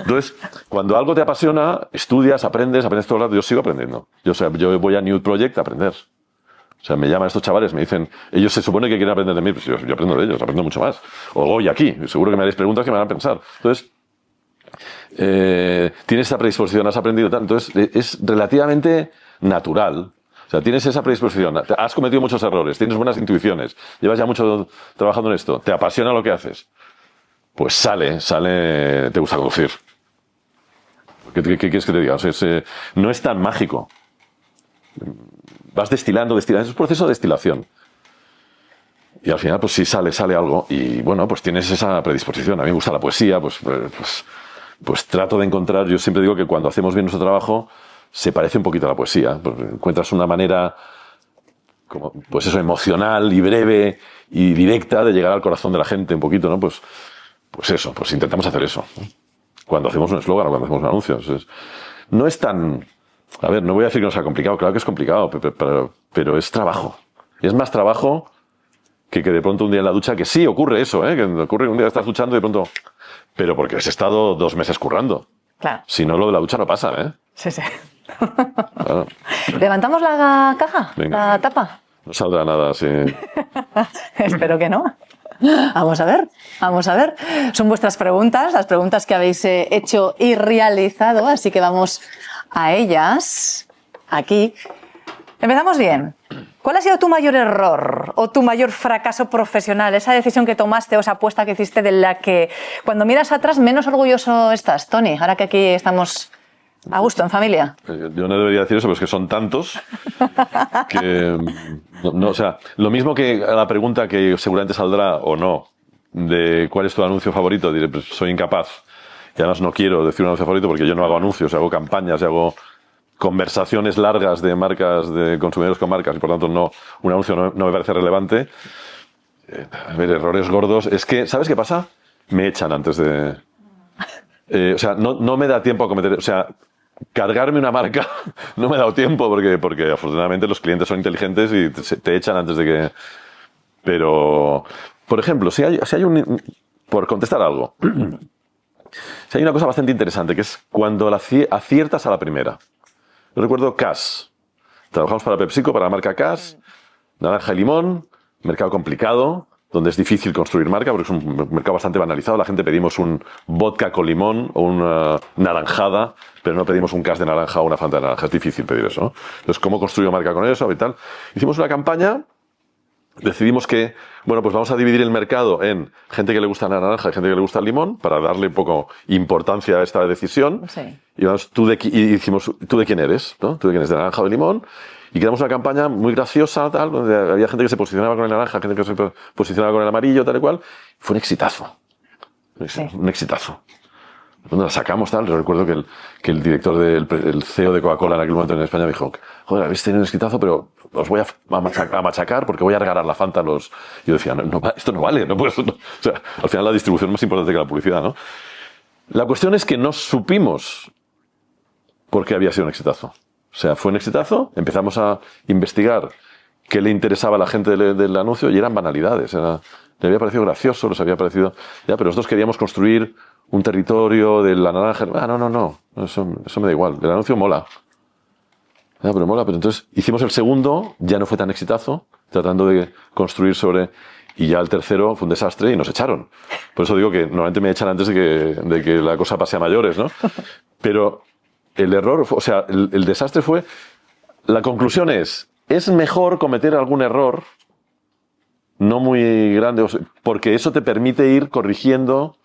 Entonces, cuando algo te apasiona, estudias, aprendes todo el rato. Yo sigo aprendiendo. Yo voy a New Project a aprender. O sea, me llaman estos chavales, me dicen, ellos se supone que quieren aprender de mí, pues yo aprendo de ellos, aprendo mucho más. O voy aquí, seguro que me haréis preguntas que me van a pensar. Entonces, tienes esa predisposición, has aprendido tanto, entonces es relativamente natural. O sea, tienes esa predisposición, has cometido muchos errores, tienes buenas intuiciones, llevas ya mucho trabajando en esto, te apasiona lo que haces, pues sale, te gusta conducir. ¿Qué quieres que te diga? O sea, no es tan mágico. Vas destilando, es un proceso de destilación. Y al final, pues si sale algo y bueno, pues tienes esa predisposición. A mí me gusta la poesía, pues trato de encontrar, yo siempre digo que cuando hacemos bien nuestro trabajo se parece un poquito a la poesía. Pues encuentras una manera, como, pues eso, emocional y breve y directa de llegar al corazón de la gente un poquito, ¿no? Pues eso, pues intentamos hacer eso. Cuando hacemos un eslogan o cuando hacemos un anuncio. No es tan... A ver, no voy a decir que no sea complicado, claro que es complicado, pero es trabajo. Y es más trabajo que de pronto un día en la ducha, que sí ocurre eso, que ocurre un día que estás duchando y de pronto... Pero porque has estado 2 meses currando. Claro. Si no, lo de la ducha no pasa, ¿eh? Sí, sí. Claro. ¿Levantamos la caja? Venga. ¿La tapa? No saldrá nada así. Espero que no. Vamos a ver, vamos a ver. Son vuestras preguntas, las preguntas que habéis hecho y realizado, así que vamos a ellas. Aquí. Empezamos bien. ¿Cuál ha sido tu mayor error o tu mayor fracaso profesional? Esa decisión que tomaste o esa apuesta que hiciste de la que cuando miras atrás menos orgulloso estás, Toni, ahora que aquí estamos a gusto, en familia. Yo no debería decir eso, pero es que son tantos que... No, o sea, lo mismo que a la pregunta que seguramente saldrá o no de cuál es tu anuncio favorito, diré, pues soy incapaz. Y además no quiero decir un anuncio favorito porque yo no hago anuncios, hago campañas, hago conversaciones largas de marcas, de consumidores con marcas, y por tanto un anuncio no me parece relevante. A ver, errores gordos. Es que, ¿sabes qué pasa? Me echan antes de... o sea, no me da tiempo a cometer... O sea, cargarme una marca no me ha dado tiempo porque afortunadamente los clientes son inteligentes y te echan antes de que... Pero, por ejemplo, si hay un... Por contestar algo. Si hay una cosa bastante interesante, que es cuando aciertas a la primera. Yo recuerdo Cass. Trabajamos para PepsiCo, para la marca Cass, naranja y limón, mercado complicado, donde es difícil construir marca, porque es un mercado bastante banalizado. La gente pedimos un vodka con limón o una naranjada, pero no pedimos un Cass de naranja o una Fanta de naranja. Es difícil pedir eso, ¿no? Entonces, ¿cómo construyo marca con eso y tal? Hicimos una campaña, decidimos que, bueno, pues vamos a dividir el mercado en gente que le gusta la naranja y gente que le gusta el limón, para darle un poco importancia a esta decisión. Sí. Y dijimos, ¿tú de quién eres? ¿No? ¿Tú de quién eres? ¿De naranja o de limón? Y creamos una campaña muy graciosa, tal, donde había gente que se posicionaba con el naranja, gente que se posicionaba con el amarillo, tal y cual. Fue un exitazo. Sí. Un exitazo. Cuando la sacamos, tal, recuerdo que el director el CEO de Coca-Cola en aquel momento en España me dijo, joder, habéis tenido un exitazo, pero os voy a machacar porque voy a regalar la Fanta a los... Y yo decía, esto no vale, no puedo... O sea, al final la distribución es más importante que la publicidad, ¿no? La cuestión es que no supimos por qué había sido un exitazo. O sea, fue un exitazo, empezamos a investigar qué le interesaba a la gente del anuncio y eran banalidades. Le había parecido gracioso, les había parecido... Ya, pero nosotros queríamos construir un territorio de la naranja. No, eso me da igual. El anuncio mola. Pero mola. Pero entonces hicimos el segundo, ya no fue tan exitazo, tratando de construir sobre... Y ya el tercero fue un desastre y nos echaron. Por eso digo que normalmente me echan antes de que la cosa pase a mayores, ¿no? Pero el error, o sea, el desastre fue... La conclusión es mejor cometer algún error no muy grande, porque eso te permite ir corrigiendo...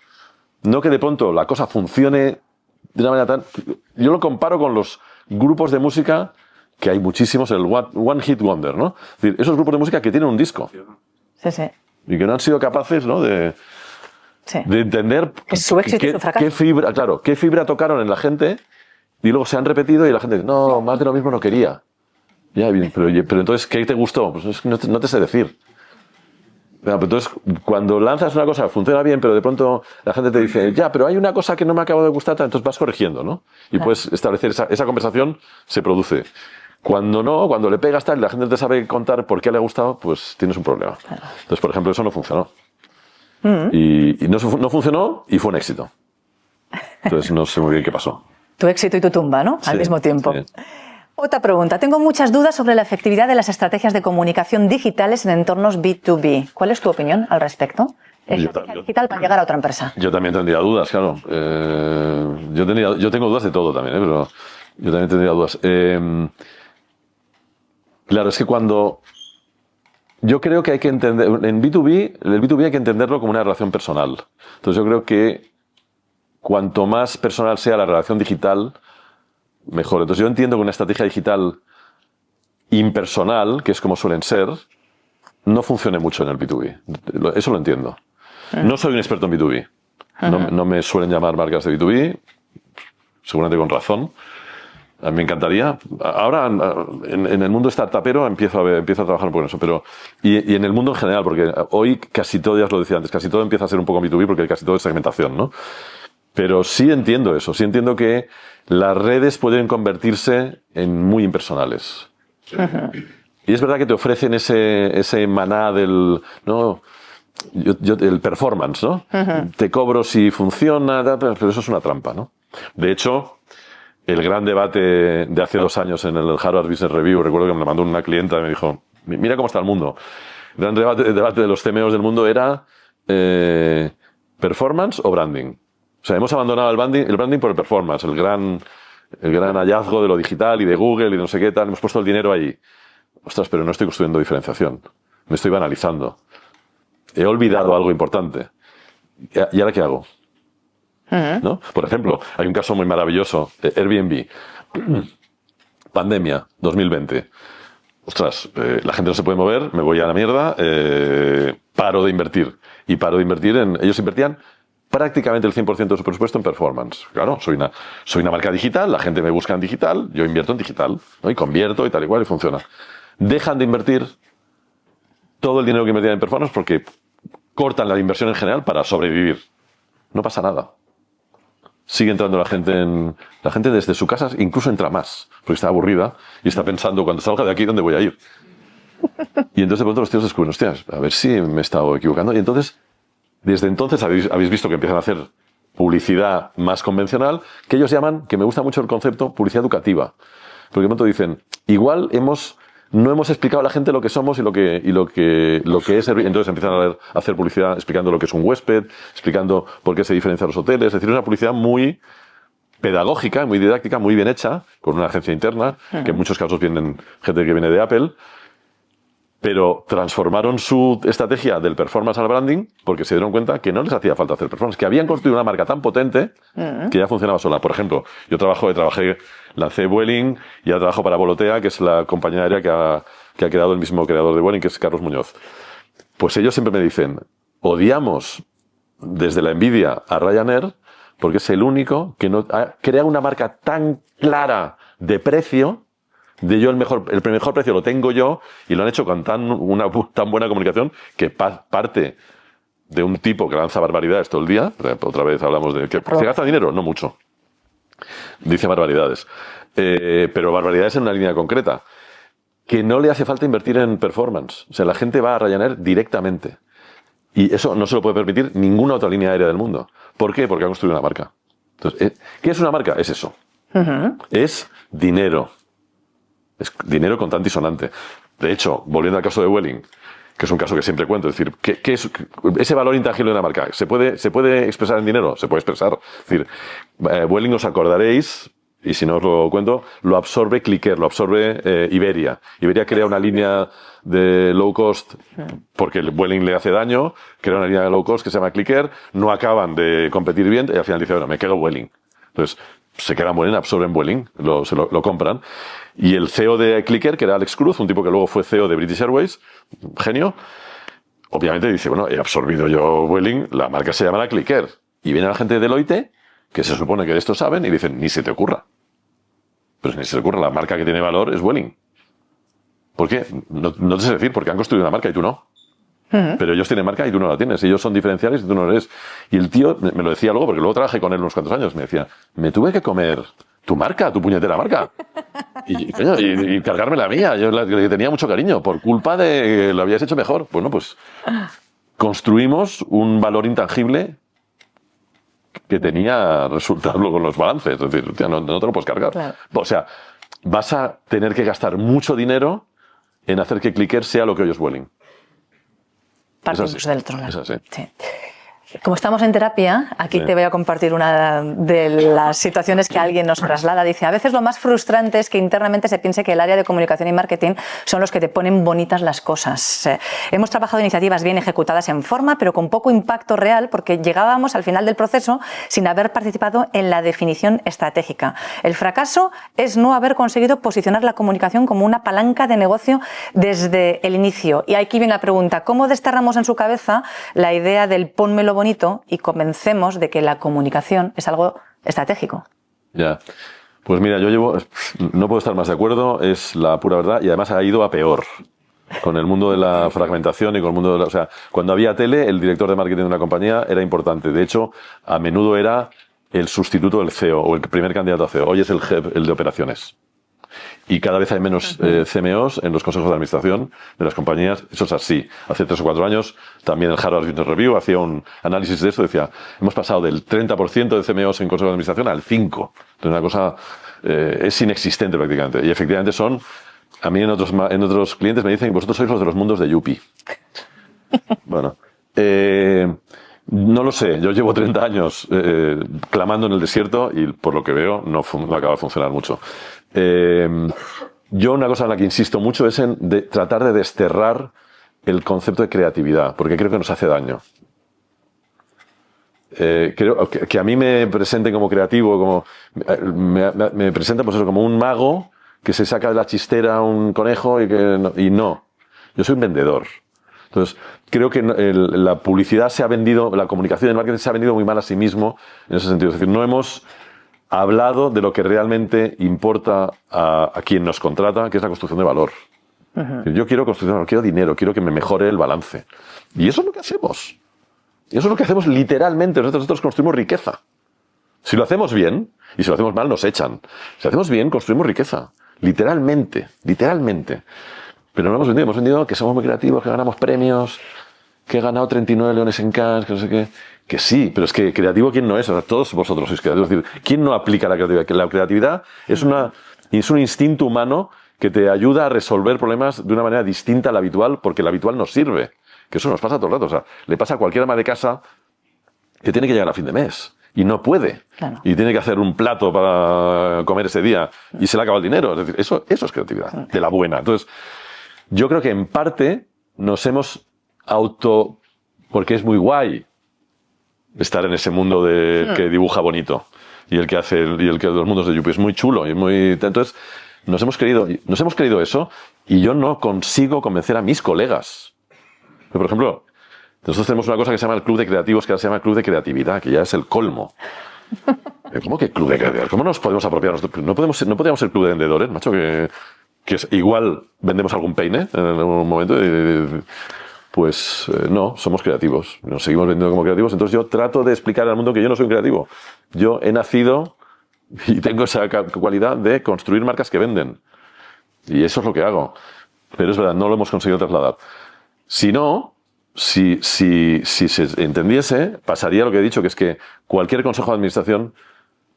No que de pronto la cosa funcione de una manera tan... Yo lo comparo con los grupos de música, que hay muchísimos, el One Hit Wonder, ¿no? Es decir, esos grupos de música que tienen un disco. Sí, sí. Y que no han sido capaces, ¿no? de entender su éxito y su fracaso. Qué fibra tocaron en la gente y luego se han repetido y la gente dice, no, más de lo mismo no quería. Ya, pero entonces, ¿qué te gustó? Pues no te sé decir. Entonces, cuando lanzas una cosa, funciona bien, pero de pronto la gente te dice, ya, pero hay una cosa que no me acaba de gustar, entonces vas corrigiendo, ¿no? Y puedes establecer esa conversación, se produce. Cuando no, cuando le pegas tal y la gente te sabe contar por qué le ha gustado, pues tienes un problema. Entonces, por ejemplo, eso no funcionó. Y no funcionó y fue un éxito. Entonces, no sé muy bien qué pasó. Tu éxito y tu tumba, ¿no? Al mismo tiempo. Sí. Otra pregunta. Tengo muchas dudas sobre la efectividad de las estrategias de comunicación digitales en entornos B2B. ¿Cuál es tu opinión al respecto? Estrategia digital para llegar a otra empresa. Yo también tendría dudas, claro. Yo tengo dudas de todo también, pero yo también tendría dudas. Claro, es que cuando... Yo creo que hay que entender... En B2B, el B2B hay que entenderlo como una relación personal. Entonces yo creo que cuanto más personal sea la relación digital, mejor. Entonces yo entiendo que una estrategia digital impersonal, que es como suelen ser, no funcione mucho en el B2B. Eso lo entiendo. No soy un experto en B2B. No me suelen llamar marcas de B2B, seguramente con razón. A mí me encantaría. Ahora, en el mundo startupero empiezo a trabajar un poco en eso. Pero, y en el mundo en general, porque hoy casi todo, ya os lo decía antes, casi todo empieza a ser un poco B2B porque casi todo es segmentación, ¿no? Pero sí entiendo eso. Sí entiendo que las redes pueden convertirse en muy impersonales. Y es verdad que te ofrecen ese maná del... ¿no? El performance, ¿no? Te cobro si funciona, pero eso es una trampa, ¿no? De hecho, el gran debate de hace 2 años en el Harvard Business Review, recuerdo que me lo mandó una clienta y me dijo, mira cómo está el mundo. El gran debate de los CMOs del mundo era performance o branding. O sea, hemos abandonado el branding por el performance, el gran hallazgo de lo digital y de Google y de no sé qué tal. Hemos puesto el dinero ahí. Ostras, pero no estoy construyendo diferenciación. Me estoy banalizando. He olvidado algo importante. ¿Y ahora qué hago? ¿No? Por ejemplo, hay un caso muy maravilloso. Airbnb. Pandemia, 2020. Ostras, la gente no se puede mover, me voy a la mierda, paro de invertir. Y paro de invertir en... Ellos invertían prácticamente el 100% de su presupuesto en performance. Claro, soy una marca digital, la gente me busca en digital, yo invierto en digital, ¿no? Y convierto y tal y cual y funciona. Dejan de invertir todo el dinero que invertían en performance porque cortan la inversión en general para sobrevivir. No pasa nada. Sigue entrando la gente desde su casa, incluso entra más, porque está aburrida y está pensando, cuando salga de aquí, ¿dónde voy a ir? Y entonces de pronto los tíos descubren, hostias, a ver si me he estado equivocando. Y entonces, desde entonces habéis visto que empiezan a hacer publicidad más convencional, que ellos llaman, que me gusta mucho el concepto, publicidad educativa. Porque de pronto dicen, igual no hemos explicado a la gente lo que somos y lo que es. Entonces empiezan a hacer publicidad explicando lo que es un huésped, explicando por qué se diferencian los hoteles. Es decir, es una publicidad muy pedagógica, muy didáctica, muy bien hecha, con una agencia interna, que en muchos casos vienen gente que viene de Apple, pero transformaron su estrategia del performance al branding porque se dieron cuenta que no les hacía falta hacer performance, que habían construido una marca tan potente que ya funcionaba sola. Por ejemplo, yo lancé Vueling y ahora trabajo para Volotea, que es la compañía aérea que ha creado el mismo creador de Vueling, que es Carlos Muñoz. Pues ellos siempre me dicen, odiamos desde la envidia a Ryanair porque es el único que crea una marca tan clara de precio, de yo el mejor precio lo tengo yo, y lo han hecho con una tan buena comunicación que parte de un tipo que lanza barbaridades todo el día. Otra vez hablamos de que se gasta dinero, no mucho. Dice barbaridades. Pero barbaridades en una línea concreta. Que no le hace falta invertir en performance. O sea, la gente va a Ryanair directamente. Y eso no se lo puede permitir ninguna otra línea aérea del mundo. ¿Por qué? Porque ha construido una marca. Entonces, ¿qué es una marca? Es eso. Es dinero. Es dinero contante y sonante. De hecho, volviendo al caso de Vueling, que es un caso que siempre cuento, es decir, ¿qué es ese valor intangible de una marca? ¿Se puede expresar en dinero? Se puede expresar. Es decir, Vueling, os acordaréis, y si no os lo cuento, lo absorbe Clicker, lo absorbe Iberia. Iberia crea una línea de low cost porque el Vueling le hace daño, crea una línea de low cost que se llama Clicker, no acaban de competir bien y al final dice, bueno, me quedo Vueling. Entonces, se quedan Vueling, absorben Vueling, lo compran. Y el CEO de Clicker, que era Alex Cruz, un tipo que luego fue CEO de British Airways, genio, obviamente dice, bueno, he absorbido yo Vueling, la marca se llamará Clicker. Y viene la gente de Deloitte, que se supone que de esto saben, y dicen, ni se te ocurra. Pues ni se te ocurra, la marca que tiene valor es Vueling. ¿Por qué? No te sé decir, porque han construido una marca y tú no. Pero ellos tienen marca y tú no la tienes. Ellos son diferenciales y tú no lo eres. Y el tío me lo decía luego, porque luego trabajé con él unos cuantos años. Me decía, me tuve que comer tu marca, tu puñetera marca. Y cargarme la mía. Yo le tenía mucho cariño por culpa de que lo habías hecho mejor. Bueno, pues construimos un valor intangible que tenía resultado luego en los balances. Es decir, tío, no te lo puedes cargar. Claro. O sea, vas a tener que gastar mucho dinero en hacer que Clicker sea lo que hoy es Vueling. Partimos del otro lado. Es así. Sí. Como estamos en terapia, aquí te voy a compartir una de las situaciones que alguien nos traslada. Dice, a veces lo más frustrante es que internamente se piense que el área de comunicación y marketing son los que te ponen bonitas las cosas. Hemos trabajado iniciativas bien ejecutadas en forma, pero con poco impacto real, porque llegábamos al final del proceso sin haber participado en la definición estratégica. El fracaso es no haber conseguido posicionar la comunicación como una palanca de negocio desde el inicio. Y aquí viene la pregunta, ¿cómo desterramos en su cabeza la idea del pónmelo bonito y convencemos de que la comunicación es algo estratégico? Ya. Pues mira, no puedo estar más de acuerdo, es la pura verdad y además ha ido a peor con el mundo de la fragmentación y con el mundo de o sea, cuando había tele, el director de marketing de una compañía era importante. De hecho, a menudo era el sustituto del CEO o el primer candidato a CEO. Hoy es el de operaciones. Y cada vez hay menos CMOs en los consejos de administración de las compañías. Eso es así. Hace 3 o 4 años, también el Harvard Business Review hacía un análisis de esto. Decía, hemos pasado del 30% de CMOs en consejos de administración al 5%. Entonces, una cosa es inexistente prácticamente. Y efectivamente a mí en otros clientes me dicen que vosotros sois los de los mundos de Yuppie. Bueno, no lo sé. Yo llevo 30 años clamando en el desierto y por lo que veo no acaba de funcionar mucho. Yo una cosa en la que insisto mucho es en tratar de desterrar el concepto de creatividad, porque creo que nos hace daño. Creo que a mí me presenten como creativo, me presentan pues eso, como un mago que se saca de la chistera un conejo y no. Yo soy un vendedor. Entonces, creo que la publicidad se ha vendido, la comunicación y el marketing se ha vendido muy mal a sí mismo en ese sentido. Es decir, no hemos hablado de lo que realmente importa a quien nos contrata, que es la construcción de valor. Yo quiero construcción de valor, quiero dinero, quiero que me mejore el balance. Y eso es lo que hacemos. Y eso es lo que hacemos literalmente. Nosotros construimos riqueza. Si lo hacemos bien, y si lo hacemos mal, nos echan. Si lo hacemos bien, construimos riqueza. Literalmente. Pero no hemos vendido que somos muy creativos, que ganamos premios, que he ganado 39 leones en Cannes, que no sé qué. Que sí, pero es que creativo, ¿quién no es? O sea, todos vosotros sois creativos. Es decir, ¿quién no aplica la creatividad? Que la creatividad es un instinto humano que te ayuda a resolver problemas de una manera distinta a la habitual, porque la habitual nos sirve. Que eso nos pasa todo el rato. O sea, le pasa a cualquier ama de casa que tiene que llegar a fin de mes y no puede. Claro. Y tiene que hacer un plato para comer ese día y se le acaba el dinero. Es decir, eso es creatividad, de la buena. Entonces, yo creo que en parte nos hemos porque es muy guay estar en ese mundo que dibuja bonito y el que los mundos de Yuppie es muy chulo y muy. Entonces, nos hemos creído eso y yo no consigo convencer a mis colegas. Pero, por ejemplo, nosotros tenemos una cosa que se llama el Club de Creativos, que ahora se llama Club de Creatividad, que ya es el colmo. ¿Cómo que Club de Creatividad? ¿Cómo nos podemos apropiar nosotros? No podríamos ser Club de Vendedores, macho, que igual vendemos algún peine en algún momento. Pues no, somos creativos. Nos seguimos vendiendo como creativos. Entonces yo trato de explicar al mundo que yo no soy un creativo. Yo he nacido y tengo esa cualidad de construir marcas que venden. Y eso es lo que hago. Pero es verdad, no lo hemos conseguido trasladar. Si no, si se entendiese, pasaría lo que he dicho, que es que cualquier consejo de administración,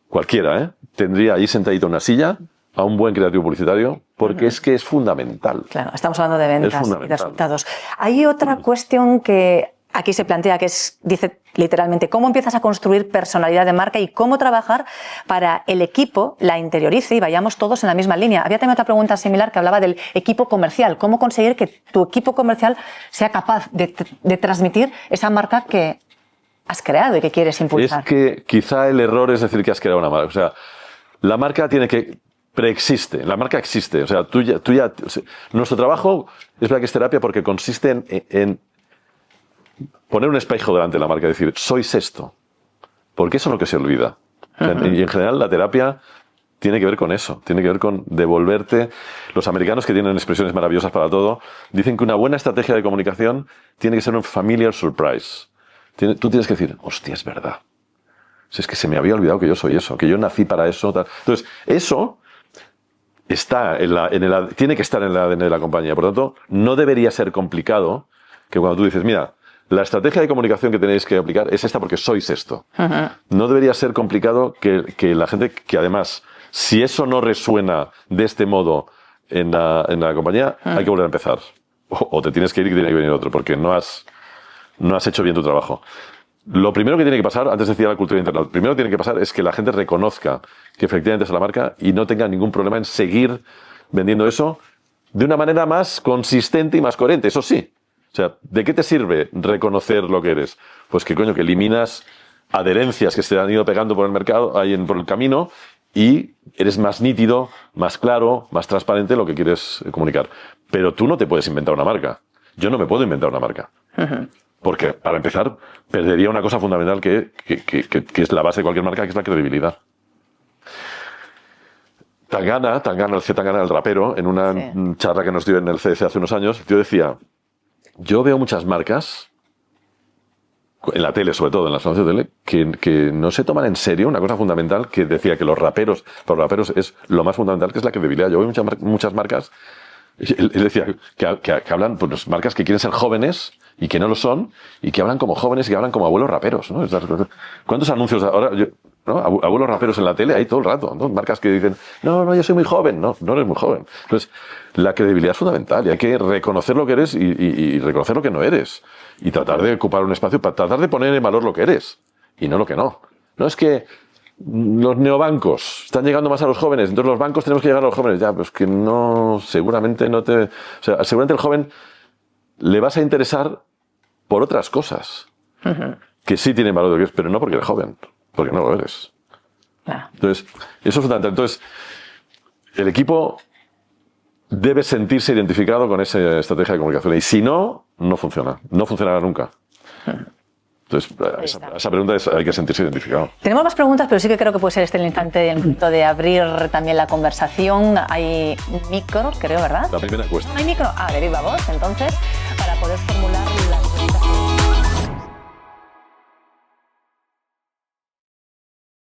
cualquiera, tendría ahí sentadito en una silla a un buen creativo publicitario, porque es que es fundamental. Claro, estamos hablando de ventas y de resultados. Hay otra cuestión que aquí se plantea, dice literalmente, ¿cómo empiezas a construir personalidad de marca y cómo trabajar para el equipo la interiorice y vayamos todos en la misma línea? Había también otra pregunta similar que hablaba del equipo comercial. ¿Cómo conseguir que tu equipo comercial sea capaz de transmitir esa marca que has creado y que quieres impulsar? Es que quizá el error es decir que has creado una marca. O sea, la marca preexiste, la marca existe. O sea, nuestro trabajo es verdad que es terapia porque consiste en poner un espejo delante de la marca y decir, sois esto. Porque eso es lo que se olvida. O sea, y en general la terapia tiene que ver con eso, tiene que ver con devolverte. Los americanos, que tienen expresiones maravillosas para todo, dicen que una buena estrategia de comunicación tiene que ser un familiar surprise. Tú tienes que decir, hostia, es verdad. Si es que se me había olvidado que yo soy eso, que yo nací para eso. Tal. Entonces, eso está tiene que estar en el ADN de la compañía. Por lo tanto, no debería ser complicado que cuando tú dices, mira, la estrategia de comunicación que tenéis que aplicar es esta porque sois esto. No debería ser complicado que la gente, que además, si eso no resuena de este modo en la compañía, hay que volver a empezar. O te tienes que ir y tiene que venir otro, porque no has hecho bien tu trabajo. Lo primero que tiene que pasar, antes decía la cultura interna, lo primero que tiene que pasar es que la gente reconozca que efectivamente es la marca y no tenga ningún problema en seguir vendiendo eso de una manera más consistente y más coherente, eso sí. O sea, ¿de qué te sirve reconocer lo que eres? Pues que coño, que eliminas adherencias que se han ido pegando por el mercado, por el camino, y eres más nítido, más claro, más transparente en lo que quieres comunicar. Pero tú no te puedes inventar una marca. Yo no me puedo inventar una marca. Porque, para empezar, perdería una cosa fundamental que es la base de cualquier marca, que es la credibilidad. Tangana, el rapero, en una charla que nos dio en el CDC hace unos años, el tío decía, yo veo muchas marcas, en la tele sobre todo, en las anuncios de tele, que no se toman en serio una cosa fundamental que decía que para los raperos es lo más fundamental, que es la credibilidad. Yo veo muchas marcas, él decía que hablan, pues marcas que quieren ser jóvenes y que no lo son, y que hablan como jóvenes y que hablan como abuelos raperos, ¿no? ¿Cuántos anuncios ahora, ¿no? Abuelos raperos en la tele hay todo el rato, ¿no? Marcas que dicen, no, yo soy muy joven, no eres muy joven. Entonces, la credibilidad es fundamental y hay que reconocer lo que eres y reconocer lo que no eres. Y tratar de ocupar un espacio para tratar de poner en valor lo que eres y no lo que no. No es que los neobancos están llegando más a los jóvenes, entonces los bancos tenemos que llegar a los jóvenes. Ya, pues que no, seguramente no te... O sea, seguramente el joven le vas a interesar por otras cosas que sí tienen valor de que es, pero no porque eres joven, porque no lo eres. Entonces, eso es fundamental. Entonces, el equipo debe sentirse identificado con esa estrategia de comunicación. Y si no, no funciona. No funcionará nunca. Entonces, esa pregunta hay que sentirse identificado. Tenemos más preguntas, pero sí que creo que puede ser este el instante el momento de abrir también la conversación. Hay micro, creo, ¿verdad? La primera encuesta. ¿No hay micro? De viva voz, entonces, para poder formular